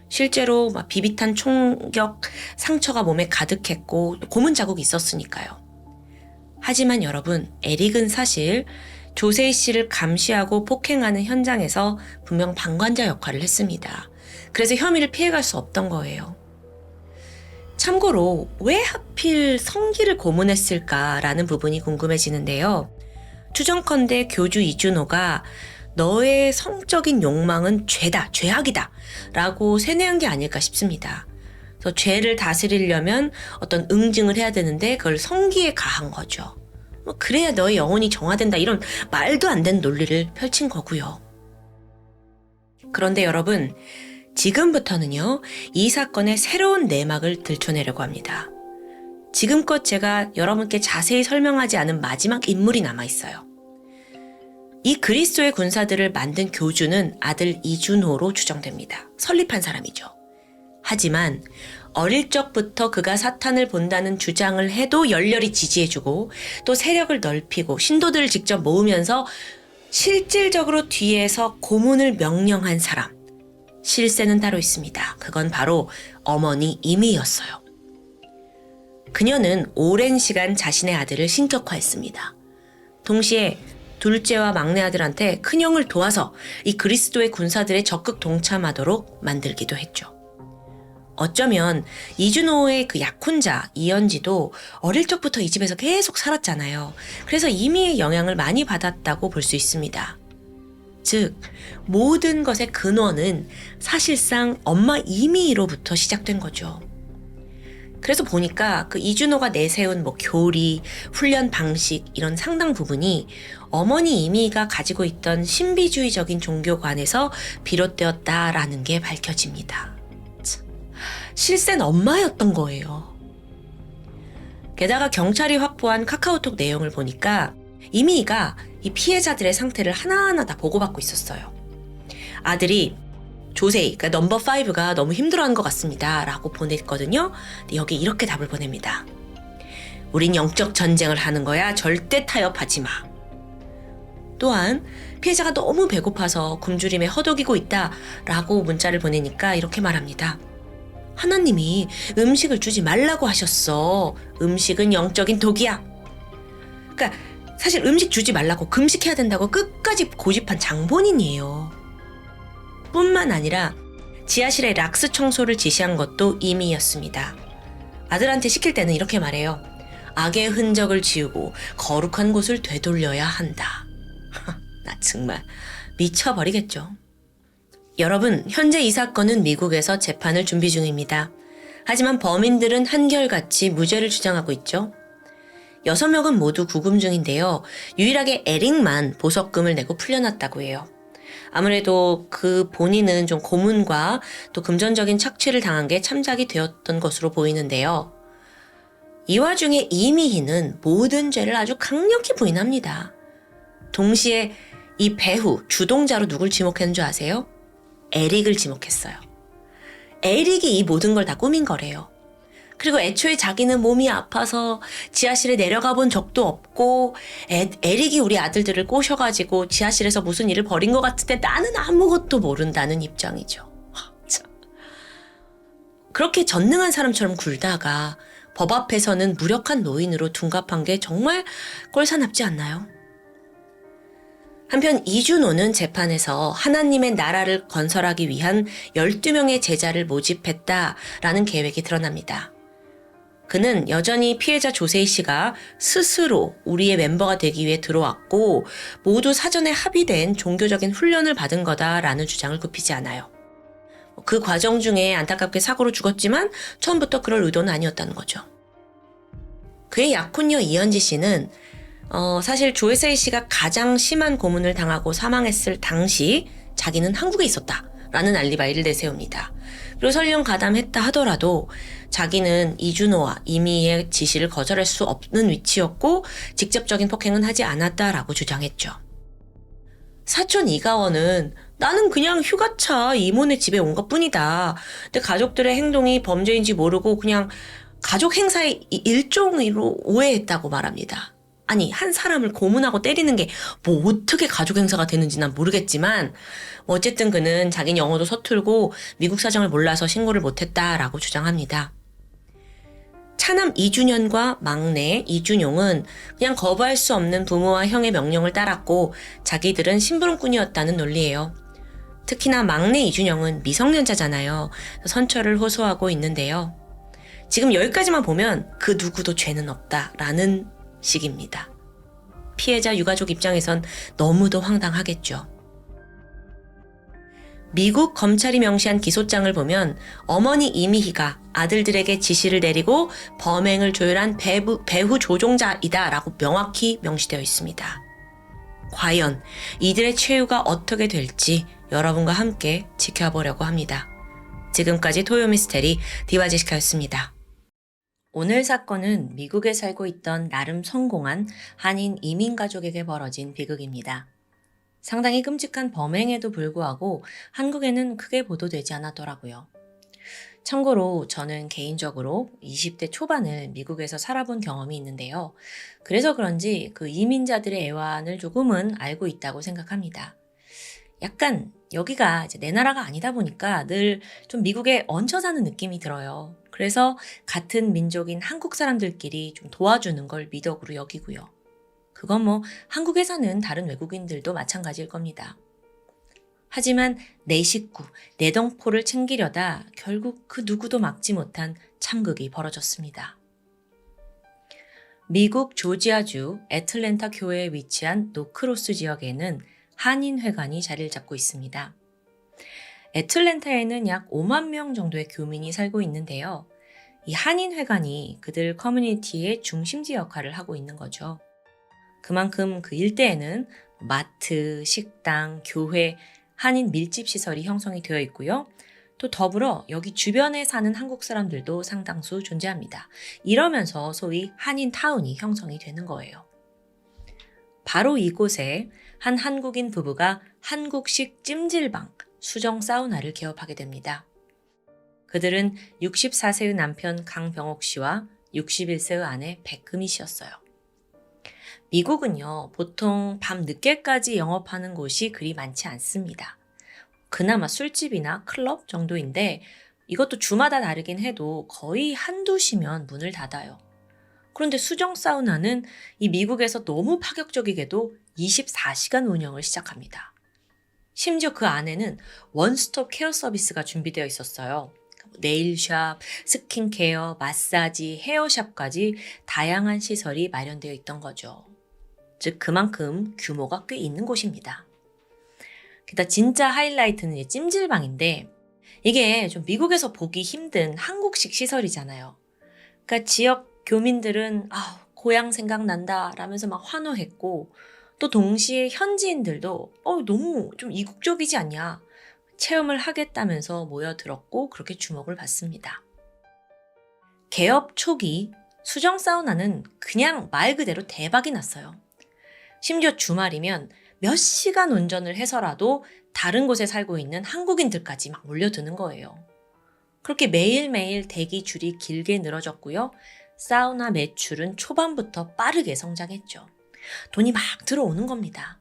실제로 막 비비탄 총격 상처가 몸에 가득했고 고문 자국이 있었으니까요. 하지만 여러분, 에릭은 사실 조세희 씨를 감시하고 폭행하는 현장에서 분명 방관자 역할을 했습니다. 그래서 혐의를 피해갈 수 없던 거예요. 참고로 왜 하필 성기를 고문했을까라는 부분이 궁금해지는데요. 추정컨대 교주 이준호가 너의 성적인 욕망은 죄다, 죄악이다 라고 세뇌한 게 아닐까 싶습니다. 그래서 죄를 다스리려면 어떤 응징을 해야 되는데 그걸 성기에 가한 거죠. 그래야 너의 영혼이 정화된다, 이런 말도 안 되는 논리를 펼친 거고요. 그런데 여러분, 지금부터는요, 이 사건의 새로운 내막을 들춰내려고 합니다. 지금껏 제가 여러분께 자세히 설명하지 않은 마지막 인물이 남아있어요. 이 그리스도의 군사들을 만든 교주는 아들 이준호로 추정됩니다. 설립한 사람이죠. 하지만 어릴 적부터 그가 사탄을 본다는 주장을 해도 열렬히 지지해주고 또 세력을 넓히고 신도들을 직접 모으면서 실질적으로 뒤에서 고문을 명령한 사람, 실세는 따로 있습니다. 그건 바로 어머니 이미였어요. 그녀는 오랜 시간 자신의 아들을 신격화했습니다. 동시에 둘째와 막내 아들한테 큰형을 도와서 이 그리스도의 군사들에 적극 동참하도록 만들기도 했죠. 어쩌면 이준호의 그 약혼자 이연지도 어릴 적부터 이 집에서 계속 살았잖아요. 그래서 이미의 영향을 많이 받았다고 볼 수 있습니다. 즉, 모든 것의 근원은 사실상 엄마 이미로부터 시작된 거죠. 그래서 보니까 그 이준호가 내세운 교리, 훈련 방식 이런 상당 부분이 어머니 이미가 가지고 있던 신비주의적인 종교관에서 비롯되었다라는 게 밝혀집니다. 실세는 엄마였던 거예요. 게다가 경찰이 확보한 카카오톡 내용을 보니까 이미가 이 피해자들의 상태를 하나하나 다 보고받고 있었어요. 아들이 조세희, 그러니까 넘버 5가 너무 힘들어하는 것 같습니다 라고 보냈거든요. 근데 여기 이렇게 답을 보냅니다. 우린 영적 전쟁을 하는 거야. 절대 타협하지 마. 또한 피해자가 너무 배고파서 굶주림에 허덕이고 있다 라고 문자를 보내니까 이렇게 말합니다. 하나님이 음식을 주지 말라고 하셨어. 음식은 영적인 독이야. 그러니까 사실 음식 주지 말라고 금식해야 된다고 끝까지 고집한 장본인이에요. 뿐만 아니라 지하실의 락스 청소를 지시한 것도 이미였습니다. 아들한테 시킬 때는 이렇게 말해요. 악의 흔적을 지우고 거룩한 곳을 되돌려야 한다. 나 정말 미쳐버리겠죠. 여러분, 현재 이 사건은 미국에서 재판을 준비 중입니다. 하지만 범인들은 한결같이 무죄를 주장하고 있죠. 6명은 모두 구금 중인데요. 유일하게 에릭만 보석금을 내고 풀려났다고 해요. 아무래도 그 본인은 좀 고문과 또 금전적인 착취를 당한 게 참작이 되었던 것으로 보이는데요. 이 와중에 이미희는 모든 죄를 아주 강력히 부인합니다. 동시에 이 배후, 주동자로 누굴 지목했는 줄 아세요? 에릭을 지목했어요. 에릭이 이 모든 걸 다 꾸민 거래요. 그리고 애초에 자기는 몸이 아파서 지하실에 내려가 본 적도 없고 에릭이 우리 아들들을 꼬셔가지고 지하실에서 무슨 일을 벌인 것 같은데 나는 아무것도 모른다는 입장이죠. 그렇게 전능한 사람처럼 굴다가 법 앞에서는 무력한 노인으로 둔갑한 게 정말 꼴사납지 않나요? 한편 이준호는 재판에서 하나님의 나라를 건설하기 위한 12명의 제자를 모집했다라는 계획이 드러납니다. 그는 여전히 피해자 조세희 씨가 스스로 우리의 멤버가 되기 위해 들어왔고 모두 사전에 합의된 종교적인 훈련을 받은 거다라는 주장을 굽히지 않아요. 그 과정 중에 안타깝게 사고로 죽었지만 처음부터 그럴 의도는 아니었다는 거죠. 그의 약혼녀 이현지 씨는 사실 조세희 씨가 가장 심한 고문을 당하고 사망했을 당시 자기는 한국에 있었다라는 알리바이를 내세웁니다. 그리고 설령 가담했다 하더라도 자기는 이준호와 이미의 지시를 거절할 수 없는 위치였고 직접적인 폭행은 하지 않았다라고 주장했죠. 사촌 이가원은 나는 그냥 휴가차 이모네 집에 온 것뿐이다. 근데 가족들의 행동이 범죄인지 모르고 그냥 가족 행사의 일종으로 오해했다고 말합니다. 아니, 한 사람을 고문하고 때리는 게 뭐 어떻게 가족 행사가 되는지 난 모르겠지만 어쨌든 그는 자기는 영어도 서툴고 미국 사정을 몰라서 신고를 못했다라고 주장합니다. 차남 이준현과 막내 이준용은 그냥 거부할 수 없는 부모와 형의 명령을 따랐고 자기들은 심부름꾼이었다는 논리예요. 특히나 막내 이준영은 미성년자잖아요. 선처를 호소하고 있는데요. 지금 여기까지만 보면 그 누구도 죄는 없다라는 식입니다. 피해자 유가족 입장에선 너무도 황당하겠죠. 미국 검찰이 명시한 기소장을 보면 어머니 이미희가 아들들에게 지시를 내리고 범행을 조율한 배후 조종자이다라고 명확히 명시되어 있습니다. 과연 이들의 최후가 어떻게 될지 여러분과 함께 지켜보려고 합니다. 지금까지 토요미스테리 디바제시카였습니다. 오늘 사건은 미국에 살고 있던 나름 성공한 한인 이민 가족에게 벌어진 비극입니다. 상당히 끔찍한 범행에도 불구하고 한국에는 크게 보도되지 않았더라고요. 참고로 저는 개인적으로 20대 초반을 미국에서 살아본 경험이 있는데요. 그래서 그런지 그 이민자들의 애환을 조금은 알고 있다고 생각합니다. 약간 여기가 이제 내 나라가 아니다 보니까 늘 좀 미국에 얹혀 사는 느낌이 들어요. 그래서 같은 민족인 한국 사람들끼리 좀 도와주는 걸 미덕으로 여기고요. 그건 뭐 한국에 사는 다른 외국인들도 마찬가지일 겁니다. 하지만 내 식구, 내 동포를 챙기려다 결국 그 누구도 막지 못한 참극이 벌어졌습니다. 미국 조지아주 애틀랜타 교회에 위치한 노크로스 지역에는 한인회관이 자리를 잡고 있습니다. 애틀랜타에는 약 5만 명 정도의 교민이 살고 있는데요. 이 한인회관이 그들 커뮤니티의 중심지 역할을 하고 있는 거죠. 그만큼 그 일대에는 마트, 식당, 교회, 한인 밀집 시설이 형성이 되어 있고요. 또 더불어 여기 주변에 사는 한국 사람들도 상당수 존재합니다. 이러면서 소위 한인타운이 형성이 되는 거예요. 바로 이곳에 한 한국인 부부가 한국식 찜질방, 수정 사우나를 개업하게 됩니다. 그들은 64세의 남편 강병옥 씨와 61세의 아내 백금희 씨였어요. 미국은요, 보통 밤 늦게까지 영업하는 곳이 그리 많지 않습니다. 그나마 술집이나 클럽 정도인데 이것도 주마다 다르긴 해도 거의 한두 시면 문을 닫아요. 그런데 수정 사우나는 이 미국에서 너무 파격적이게도 24시간 운영을 시작합니다. 심지어 그 안에는 원스톱 케어 서비스가 준비되어 있었어요. 네일샵, 스킨케어, 마사지, 헤어샵까지 다양한 시설이 마련되어 있던 거죠. 즉 그만큼 규모가 꽤 있는 곳입니다. 게다가 진짜 하이라이트는 찜질방인데 이게 좀 미국에서 보기 힘든 한국식 시설이잖아요. 그러니까 지역 교민들은 고향 생각난다 라면서 막 환호했고 또 동시에 현지인들도 너무 좀 이국적이지 않냐 체험을 하겠다면서 모여들었고 그렇게 주목을 받습니다. 개업 초기 수정 사우나는 그냥 말 그대로 대박이 났어요. 심지어 주말이면 몇 시간 운전을 해서라도 다른 곳에 살고 있는 한국인들까지 막 몰려드는 거예요. 그렇게 매일매일 대기 줄이 길게 늘어졌고요. 사우나 매출은 초반부터 빠르게 성장했죠. 돈이 막 들어오는 겁니다.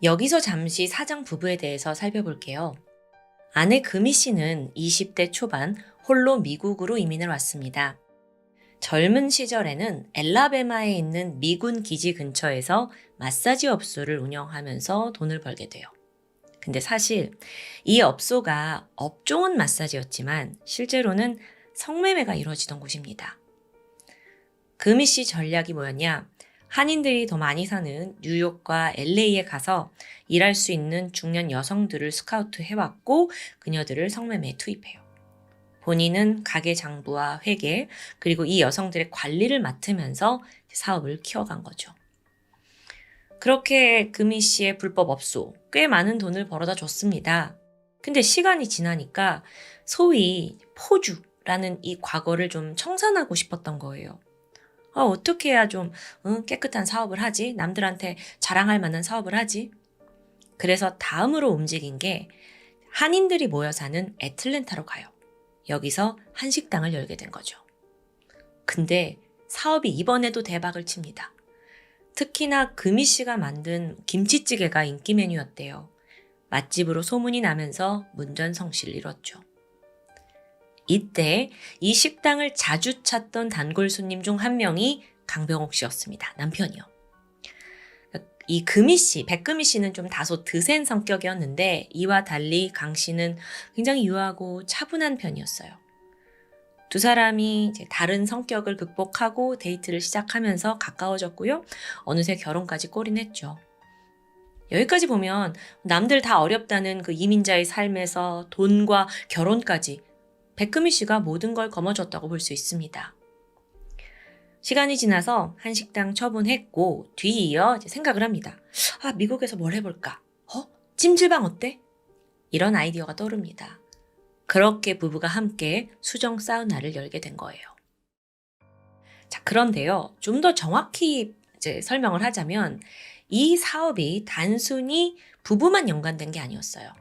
여기서 잠시 사장 부부에 대해서 살펴볼게요. 아내 금희 씨는 20대 초반 홀로 미국으로 이민을 왔습니다. 젊은 시절에는 엘라베마에 있는 미군 기지 근처에서 마사지 업소를 운영하면서 돈을 벌게 돼요. 근데 사실 이 업소가 업종은 마사지였지만 실제로는 성매매가 이루어지던 곳입니다. 금희 씨 전략이 뭐였냐? 한인들이 더 많이 사는 뉴욕과 LA에 가서 일할 수 있는 중년 여성들을 스카우트 해왔고 그녀들을 성매매에 투입해요. 본인은 가게 장부와 회계 그리고 이 여성들의 관리를 맡으면서 사업을 키워간 거죠. 그렇게 금희 씨의 불법 업소 꽤 많은 돈을 벌어다 줬습니다. 근데 시간이 지나니까 소위 포주라는 이 과거를 좀 청산하고 싶었던 거예요. 어떻게 해야 좀 깨끗한 사업을 하지? 남들한테 자랑할 만한 사업을 하지? 그래서 다음으로 움직인 게 한인들이 모여 사는 애틀랜타로 가요. 여기서 한식당을 열게 된 거죠. 근데 사업이 이번에도 대박을 칩니다. 특히나 금희 씨가 만든 김치찌개가 인기 메뉴였대요. 맛집으로 소문이 나면서 문전성시를 이뤘죠. 이때 이 식당을 자주 찾던 단골 손님 중 한 명이 강병옥 씨였습니다. 남편이요. 이 금희 씨, 백금희 씨는 좀 다소 드센 성격이었는데 이와 달리 강 씨는 굉장히 유하고 차분한 편이었어요. 두 사람이 이제 다른 성격을 극복하고 데이트를 시작하면서 가까워졌고요. 어느새 결혼까지 꼬리냈죠. 여기까지 보면 남들 다 어렵다는 그 이민자의 삶에서 돈과 결혼까지 백금희 씨가 모든 걸 거머쥐었다고 볼 수 있습니다. 시간이 지나서 한식당 처분했고 뒤이어 이제 생각을 합니다. 미국에서 뭘 해볼까? 찜질방 어때? 이런 아이디어가 떠오릅니다. 그렇게 부부가 함께 수정 사우나를 열게 된 거예요. 자, 그런데요. 좀 더 정확히 이제 설명을 하자면 이 사업이 단순히 부부만 연관된 게 아니었어요.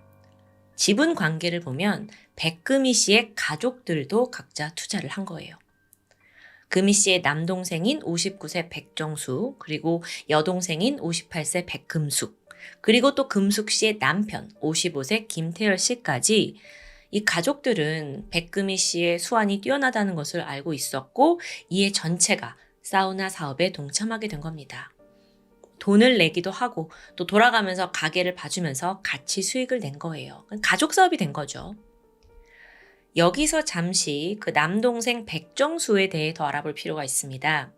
지분 관계를 보면 백금희 씨의 가족들도 각자 투자를 한 거예요. 금희 씨의 남동생인 59세 백정수, 그리고 여동생인 58세 백금숙, 그리고 또 금숙 씨의 남편 55세 김태열 씨까지 이 가족들은 백금희 씨의 수완이 뛰어나다는 것을 알고 있었고 이에 전체가 사우나 사업에 동참하게 된 겁니다. 돈을 내기도 하고 또 돌아가면서 가게를 봐주면서 같이 수익을 낸 거예요. 가족 사업이 된 거죠. 여기서 잠시 그 남동생 백정수에 대해 더 알아볼 필요가 있습니다.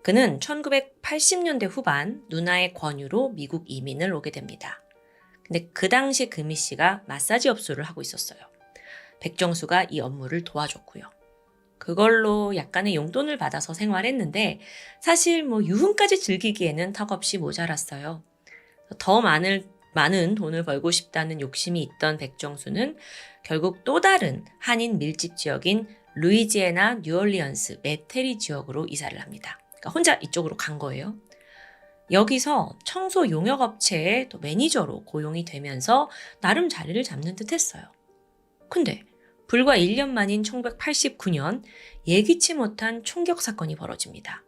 그는 1980년대 후반 누나의 권유로 미국 이민을 오게 됩니다. 근데 그 당시 금희 씨가 마사지 업소를 하고 있었어요. 백정수가 이 업무를 도와줬고요. 그걸로 약간의 용돈을 받아서 생활했는데 사실 유흥까지 즐기기에는 턱없이 모자랐어요. 더 많은 돈을 벌고 싶다는 욕심이 있던 백정수는 결국 또 다른 한인 밀집 지역인 루이지애나 뉴올리언스 메테리 지역으로 이사를 합니다. 그러니까 혼자 이쪽으로 간 거예요. 여기서 청소 용역업체의 또 매니저로 고용이 되면서 나름 자리를 잡는 듯 했어요. 근데 불과 1년 만인 1989년 예기치 못한 총격 사건이 벌어집니다.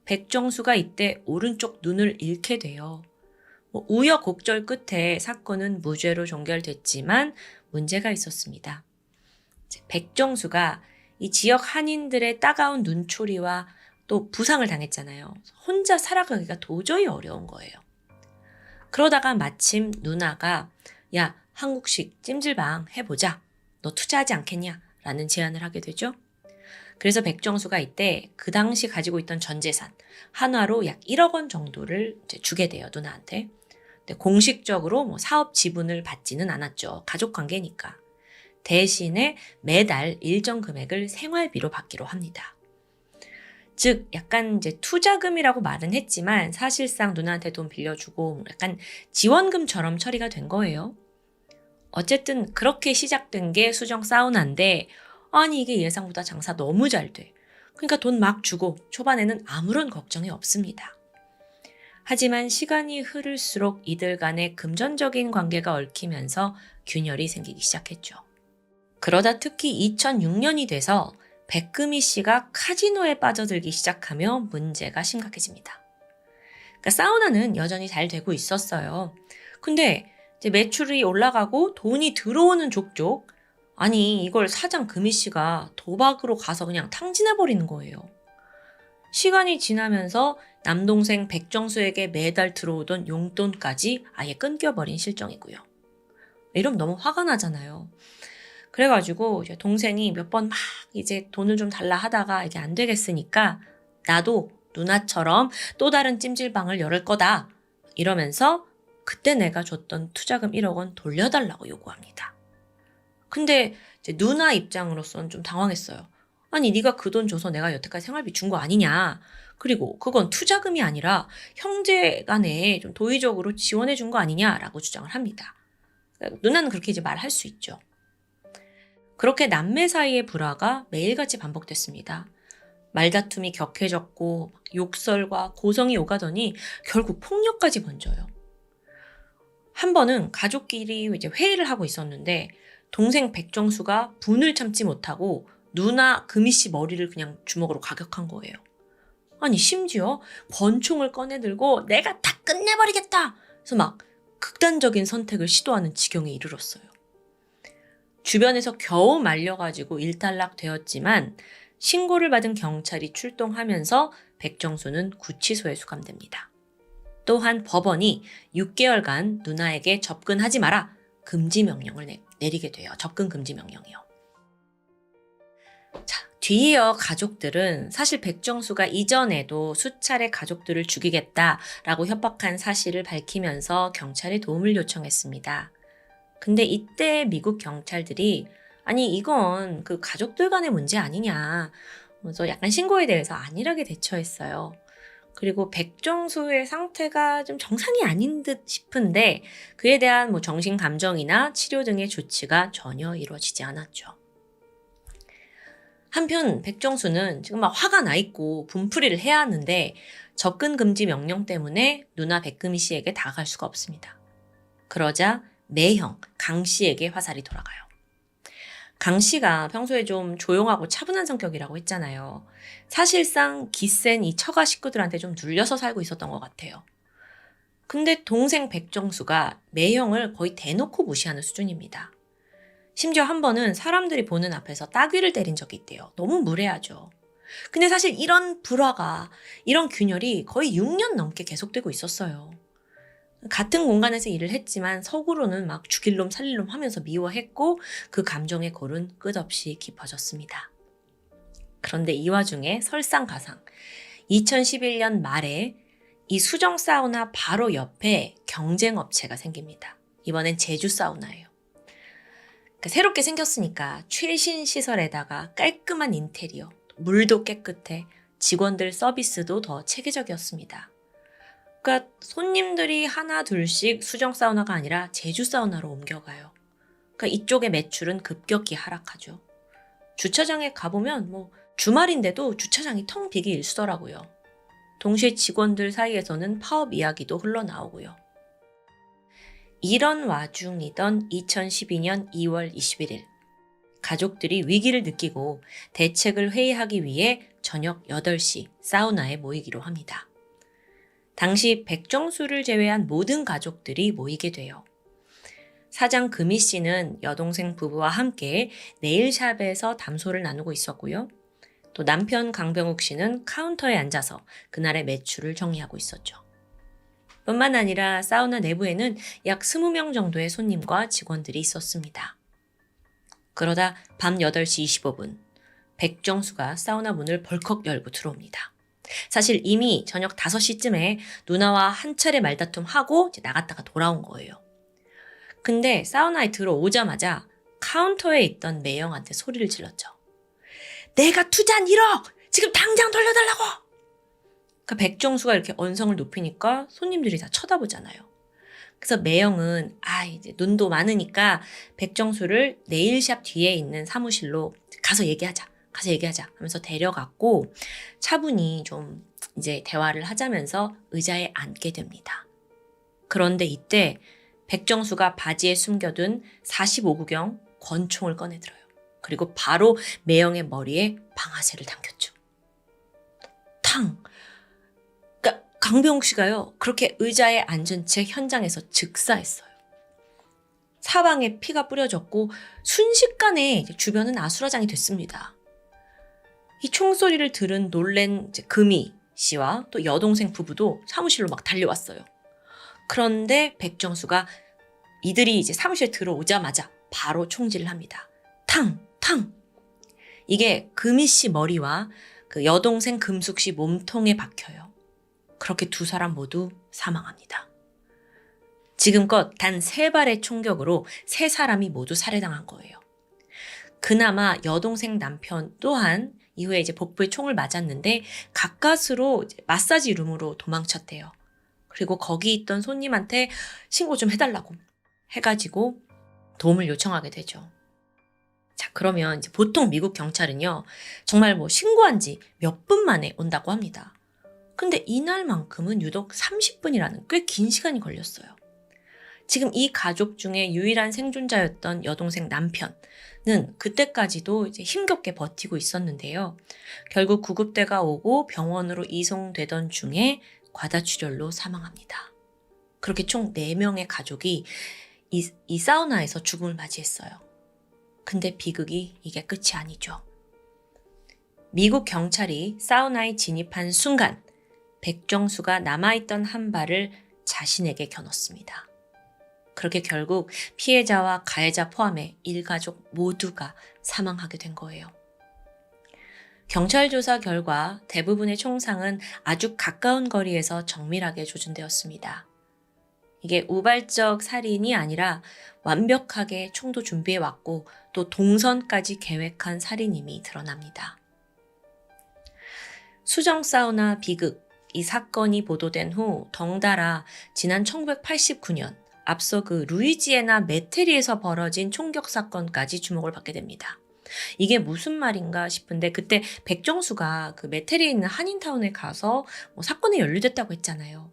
백정수가 이때 오른쪽 눈을 잃게 돼요. 우여곡절 끝에 사건은 무죄로 종결됐지만 문제가 있었습니다. 백정수가 이 지역 한인들의 따가운 눈초리와 또 부상을 당했잖아요. 혼자 살아가기가 도저히 어려운 거예요. 그러다가 마침 누나가 야, 한국식 찜질방 해보자. 너 투자하지 않겠냐? 라는 제안을 하게 되죠. 그래서 백정수가 이때 그 당시 가지고 있던 전 재산 한화로 약 1억 원 정도를 이제 주게 돼요. 누나한테. 근데 공식적으로 사업 지분을 받지는 않았죠. 가족 관계니까. 대신에 매달 일정 금액을 생활비로 받기로 합니다. 즉 약간 이제 투자금이라고 말은 했지만 사실상 누나한테 돈 빌려주고 약간 지원금처럼 처리가 된 거예요. 어쨌든 그렇게 시작된 게 수정 사우나인데 아니 이게 예상보다 장사 너무 잘 돼. 그러니까 돈 막 주고 초반에는 아무런 걱정이 없습니다. 하지만 시간이 흐를수록 이들 간의 금전적인 관계가 얽히면서 균열이 생기기 시작했죠. 그러다 특히 2006년이 돼서 백금희 씨가 카지노에 빠져들기 시작하며 문제가 심각해집니다. 그러니까 사우나는 여전히 잘 되고 있었어요. 근데 이제 매출이 올라가고 돈이 들어오는 족족 아니 이걸 사장 금희 씨가 도박으로 가서 그냥 탕진해버리는 거예요. 시간이 지나면서 남동생 백정수에게 매달 들어오던 용돈까지 아예 끊겨버린 실정이고요. 이러면 너무 화가 나잖아요. 그래가지고 이제 동생이 몇 번 막 이제 돈을 좀 달라 하다가 이게 안 되겠으니까 나도 누나처럼 또 다른 찜질방을 열을 거다 이러면서 그때 내가 줬던 투자금 1억 원 돌려달라고 요구합니다. 근데 이제 누나 입장으로서는 좀 당황했어요. 아니 네가 그 돈 줘서 내가 여태까지 생활비 준 거 아니냐. 그리고 그건 투자금이 아니라 형제간에 좀 도의적으로 지원해 준 거 아니냐라고 주장을 합니다. 누나는 그렇게 이제 말할 수 있죠. 그렇게 남매 사이의 불화가 매일같이 반복됐습니다. 말다툼이 격해졌고 욕설과 고성이 오가더니 결국 폭력까지 번져요. 한 번은 가족끼리 이제 회의를 하고 있었는데 동생 백정수가 분을 참지 못하고 누나 금희 씨 머리를 그냥 주먹으로 가격한 거예요. 아니 심지어 권총을 꺼내 들고 내가 다 끝내버리겠다! 그래서 막 극단적인 선택을 시도하는 지경에 이르렀어요. 주변에서 겨우 말려가지고 일단락 되었지만 신고를 받은 경찰이 출동하면서 백정수는 구치소에 수감됩니다. 또한 법원이 6개월간 누나에게 접근하지 마라 금지 명령을 내리게 돼요. 접근 금지 명령이요. 자, 뒤이어 가족들은 사실 백정수가 이전에도 수차례 가족들을 죽이겠다라고 협박한 사실을 밝히면서 경찰에 도움을 요청했습니다. 근데 이때 미국 경찰들이 아니 이건 그 가족들 간의 문제 아니냐. 그래서 약간 신고에 대해서 안일하게 대처했어요. 그리고 백정수의 상태가 좀 정상이 아닌 듯 싶은데 그에 대한 뭐 정신 감정이나 치료 등의 조치가 전혀 이루어지지 않았죠. 한편 백정수는 지금 막 화가 나 있고 분풀이를 해야 하는데 접근 금지 명령 때문에 누나 백금희 씨에게 다가갈 수가 없습니다. 그러자 매형 강 씨에게 화살이 돌아가요. 강 씨가 평소에 좀 조용하고 차분한 성격이라고 했잖아요. 사실상 기센 이 처가 식구들한테 좀 눌려서 살고 있었던 것 같아요. 근데 동생 백정수가 매형을 거의 대놓고 무시하는 수준입니다. 심지어 한 번은 사람들이 보는 앞에서 따귀를 때린 적이 있대요. 너무 무례하죠. 근데 사실 이런 불화가, 이런 균열이 거의 6년 넘게 계속되고 있었어요. 같은 공간에서 일을 했지만 속으로는 막 죽일 놈 살릴 놈 하면서 미워했고 그 감정의 골은 끝없이 깊어졌습니다. 그런데 이 와중에 설상가상 2011년 말에 이 수정 사우나 바로 옆에 경쟁 업체가 생깁니다. 이번엔 제주 사우나예요. 그러니까 새롭게 생겼으니까 최신 시설에다가 깔끔한 인테리어, 물도 깨끗해, 직원들 서비스도 더 체계적이었습니다. 그러니까 손님들이 하나 둘씩 수정 사우나가 아니라 제주 사우나로 옮겨가요. 그러니까 이쪽의 매출은 급격히 하락하죠. 주차장에 가보면 뭐 주말인데도 주차장이 텅 비기 일쑤더라고요. 동시에 직원들 사이에서는 파업 이야기도 흘러나오고요. 이런 와중이던 2012년 2월 21일 가족들이 위기를 느끼고 대책을 회의하기 위해 저녁 8시 사우나에 모이기로 합니다. 당시 백정수를 제외한 모든 가족들이 모이게 돼요. 사장 금희 씨는 여동생 부부와 함께 네일샵에서 담소를 나누고 있었고요. 또 남편 강병욱 씨는 카운터에 앉아서 그날의 매출을 정리하고 있었죠. 뿐만 아니라 사우나 내부에는 약 20명 정도의 손님과 직원들이 있었습니다. 그러다 밤 8시 25분, 백정수가 사우나 문을 벌컥 열고 들어옵니다. 사실 이미 저녁 5시쯤에 누나와 한 차례 말다툼하고 이제 나갔다가 돌아온 거예요. 근데 사우나에 들어오자마자 카운터에 있던 매형한테 소리를 질렀죠. 내가 투자한 1억! 지금 당장 돌려달라고! 그러니까 백정수가 이렇게 언성을 높이니까 손님들이 다 쳐다보잖아요. 그래서 매형은 이제 눈도 많으니까 백정수를 네일샵 뒤에 있는 사무실로 가서 얘기하자 하면서 데려갔고 차분히 좀 이제 대화를 하자면서 의자에 앉게 됩니다. 그런데 이때 백정수가 바지에 숨겨둔 45구경 권총을 꺼내들어요. 그리고 바로 매형의 머리에 방아쇠를 당겼죠. 탕! 그러니까 강병욱 씨가요. 그렇게 의자에 앉은 채 현장에서 즉사했어요. 사방에 피가 뿌려졌고 순식간에 주변은 아수라장이 됐습니다. 이 총소리를 들은 놀란 금희 씨와 또 여동생 부부도 사무실로 막 달려왔어요. 그런데 백정수가 이들이 이제 사무실에 들어오자마자 바로 총질을 합니다. 탕! 탕! 이게 금희 씨 머리와 그 여동생 금숙 씨 몸통에 박혀요. 그렇게 두 사람 모두 사망합니다. 지금껏 단 3발의 총격으로 3사람이 모두 살해당한 거예요. 그나마 여동생 남편 또한 이후에 이제 복부에 총을 맞았는데 가까스로 이제 마사지 룸으로 도망쳤대요. 그리고 거기 있던 손님한테 신고 좀 해달라고 해가지고 도움을 요청하게 되죠. 자, 그러면 이제 보통 미국 경찰은요, 정말 뭐 신고한 지 몇 분 만에 온다고 합니다. 근데 이날만큼은 유독 30분이라는 꽤 긴 시간이 걸렸어요. 지금 이 가족 중에 유일한 생존자였던 여동생 남편은 그때까지도 이제 힘겹게 버티고 있었는데요. 결국 구급대가 오고 병원으로 이송되던 중에 과다출혈로 사망합니다. 그렇게 총 4명의 가족이 이 사우나에서 죽음을 맞이했어요. 근데 비극이 이게 끝이 아니죠. 미국 경찰이 사우나에 진입한 순간 백정수가 남아있던 한 발을 자신에게 겨눴습니다. 그렇게 결국 피해자와 가해자 포함해 일가족 모두가 사망하게 된 거예요. 경찰 조사 결과 대부분의 총상은 아주 가까운 거리에서 정밀하게 조준되었습니다. 이게 우발적 살인이 아니라 완벽하게 총도 준비해왔고 또 동선까지 계획한 살인임이 드러납니다. 수정 사우나 비극, 이 사건이 보도된 후 덩달아 지난 1989년 앞서 그 루이지애나 메테리에서 벌어진 총격 사건까지 주목을 받게 됩니다. 이게 무슨 말인가 싶은데 그때 백정수가 그 메테리에 있는 한인타운에 가서 사건이 연루됐다고 했잖아요.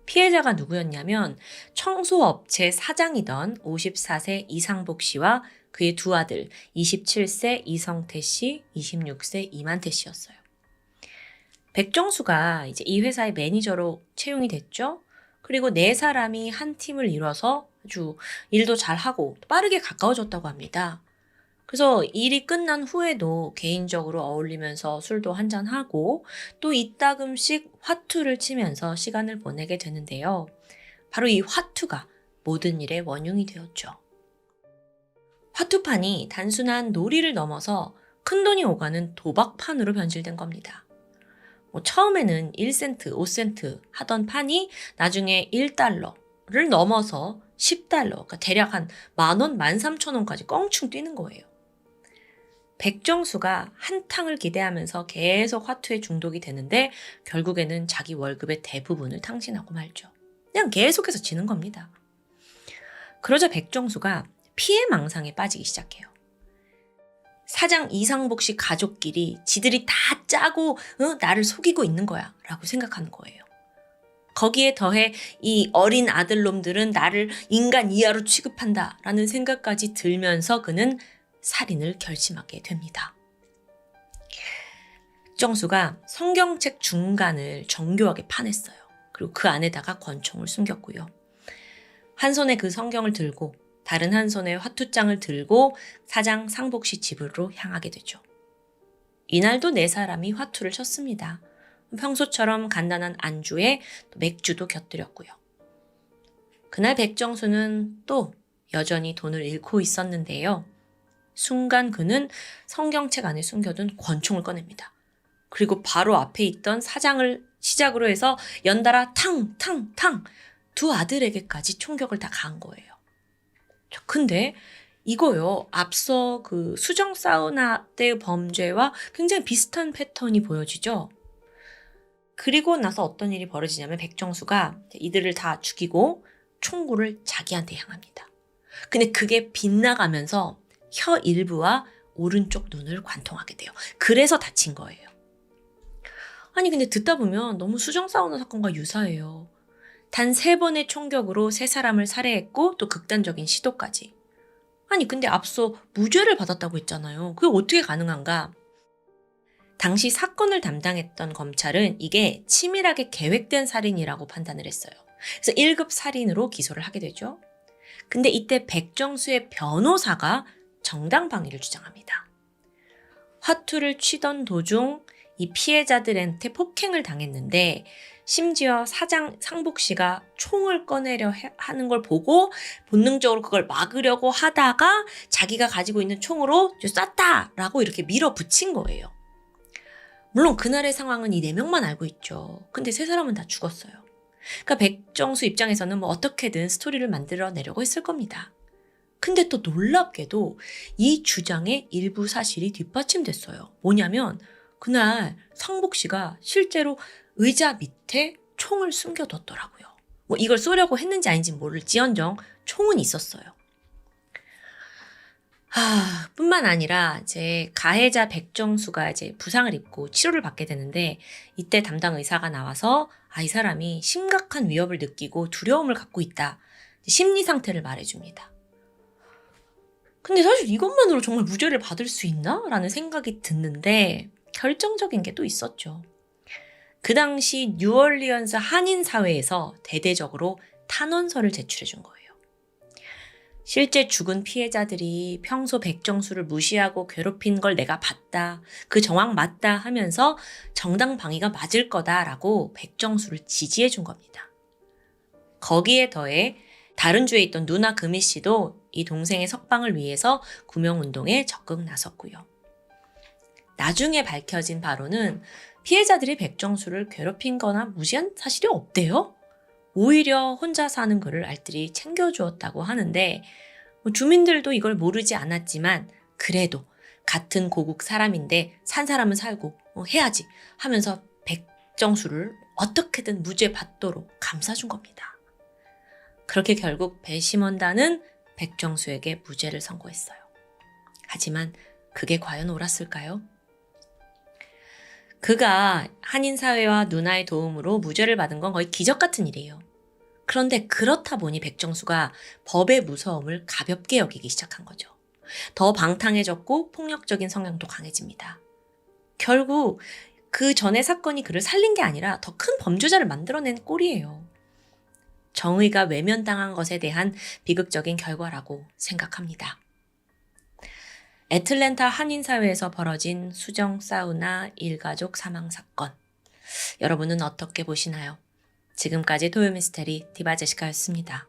피해자가 누구였냐면 청소업체 사장이던 54세 이상복 씨와 그의 두 아들 27세 이성태 씨, 26세 이만태 씨였어요. 백정수가 이제 이 회사의 매니저로 채용이 됐죠. 그리고 4사람이 한 팀을 이뤄서 아주 일도 잘하고 빠르게 가까워졌다고 합니다. 그래서 일이 끝난 후에도 개인적으로 어울리면서 술도 한잔하고 또 이따금씩 화투를 치면서 시간을 보내게 되는데요. 바로 이 화투가 모든 일의 원흉이 되었죠. 화투판이 단순한 놀이를 넘어서 큰돈이 오가는 도박판으로 변질된 겁니다. 처음에는 1센트, 5센트 하던 판이 나중에 1달러를 넘어서 10달러, 그러니까 대략 한 10,000원, 13,000원까지 껑충 뛰는 거예요. 백정수가 한탕을 기대하면서 계속 화투에 중독이 되는데 결국에는 자기 월급의 대부분을 탕진하고 말죠. 그냥 계속해서 지는 겁니다. 그러자 백정수가 피해망상에 빠지기 시작해요. 사장 이상복 씨 가족끼리 지들이 다 짜고 나를 속이고 있는 거야 라고 생각하는 거예요. 거기에 더해 이 어린 아들놈들은 나를 인간 이하로 취급한다 라는 생각까지 들면서 그는 살인을 결심하게 됩니다. 백정수가 성경책 중간을 정교하게 파냈어요. 그리고 그 안에다가 권총을 숨겼고요. 한 손에 그 성경을 들고 다른 한 손에 화투장을 들고 사장 상복 씨 집으로 향하게 되죠. 이날도 4사람이 화투를 쳤습니다. 평소처럼 간단한 안주에 맥주도 곁들였고요. 그날 백정수는 또 여전히 돈을 잃고 있었는데요. 순간 그는 성경책 안에 숨겨둔 권총을 꺼냅니다. 그리고 바로 앞에 있던 사장을 시작으로 해서 연달아 탕 두 아들에게까지 총격을 다 가한 거예요. 근데 이거요, 앞서 그 수정 사우나 때의 범죄와 굉장히 비슷한 패턴이 보여지죠. 그리고 나서 어떤 일이 벌어지냐면 백정수가 이들을 다 죽이고 총구를 자기한테 향합니다. 근데 그게 빗나가면서 혀 일부와 오른쪽 눈을 관통하게 돼요. 그래서 다친 거예요. 아니 근데 듣다 보면 너무 수정 사우나 사건과 유사해요. 단 3번의 총격으로 3사람을 살해했고 또 극단적인 시도까지. 아니 근데 앞서 무죄를 받았다고 했잖아요. 그게 어떻게 가능한가? 당시 사건을 담당했던 검찰은 이게 치밀하게 계획된 살인이라고 판단을 했어요. 그래서 1급 살인으로 기소를 하게 되죠. 근데 이때 백정수의 변호사가 정당방위를 주장합니다. 화투를 치던 도중 이 피해자들한테 폭행을 당했는데 심지어 사장 상복 씨가 총을 꺼내려 하는 걸 보고 본능적으로 그걸 막으려고 하다가 자기가 가지고 있는 총으로 쐈다라고 이렇게 밀어붙인 거예요. 물론 그날의 상황은 이 4명만 알고 있죠. 근데 3사람은 다 죽었어요. 그러니까 백정수 입장에서는 어떻게든 스토리를 만들어내려고 했을 겁니다. 근데 또 놀랍게도 이 주장의 일부 사실이 뒷받침됐어요. 뭐냐면 그날 상복 씨가 실제로 의자 밑에 총을 숨겨뒀더라고요. 이걸 쏘려고 했는지 아닌지 모를지언정 총은 있었어요. 뿐만 아니라 이제 가해자 백정수가 이제 부상을 입고 치료를 받게 되는데 이때 담당 의사가 나와서 이 사람이 심각한 위협을 느끼고 두려움을 갖고 있다. 심리 상태를 말해줍니다. 근데 사실 이것만으로 정말 무죄를 받을 수 있나? 라는 생각이 드는데 결정적인 게 또 있었죠. 그 당시 뉴얼리언스 한인 사회에서 대대적으로 탄원서를 제출해 준 거예요. 실제 죽은 피해자들이 평소 백정수를 무시하고 괴롭힌 걸 내가 봤다. 그 정황 맞다 하면서 정당 방위가 맞을 거다라고 백정수를 지지해 준 겁니다. 거기에 더해 다른 주에 있던 누나 금희 씨도 이 동생의 석방을 위해서 구명운동에 적극 나섰고요. 나중에 밝혀진 바로는 피해자들이 백정수를 괴롭힌 거나 무시한 사실이 없대요. 오히려 혼자 사는 그를 알뜰히 챙겨주었다고 하는데 주민들도 이걸 모르지 않았지만 그래도 같은 고국 사람인데 산 사람은 살고 해야지 하면서 백정수를 어떻게든 무죄 받도록 감싸준 겁니다. 그렇게 결국 배심원단은 백정수에게 무죄를 선고했어요. 하지만 그게 과연 옳았을까요? 그가 한인사회와 누나의 도움으로 무죄를 받은 건 거의 기적 같은 일이에요. 그런데 그렇다 보니 백정수가 법의 무서움을 가볍게 여기기 시작한 거죠. 더 방탕해졌고 폭력적인 성향도 강해집니다. 결국 그 전의 사건이 그를 살린 게 아니라 더 큰 범죄자를 만들어낸 꼴이에요. 정의가 외면당한 것에 대한 비극적인 결과라고 생각합니다. 애틀랜타 한인사회에서 벌어진 수정 사우나 일가족 사망 사건. 여러분은 어떻게 보시나요? 지금까지 토요미스테리 디바제시카였습니다.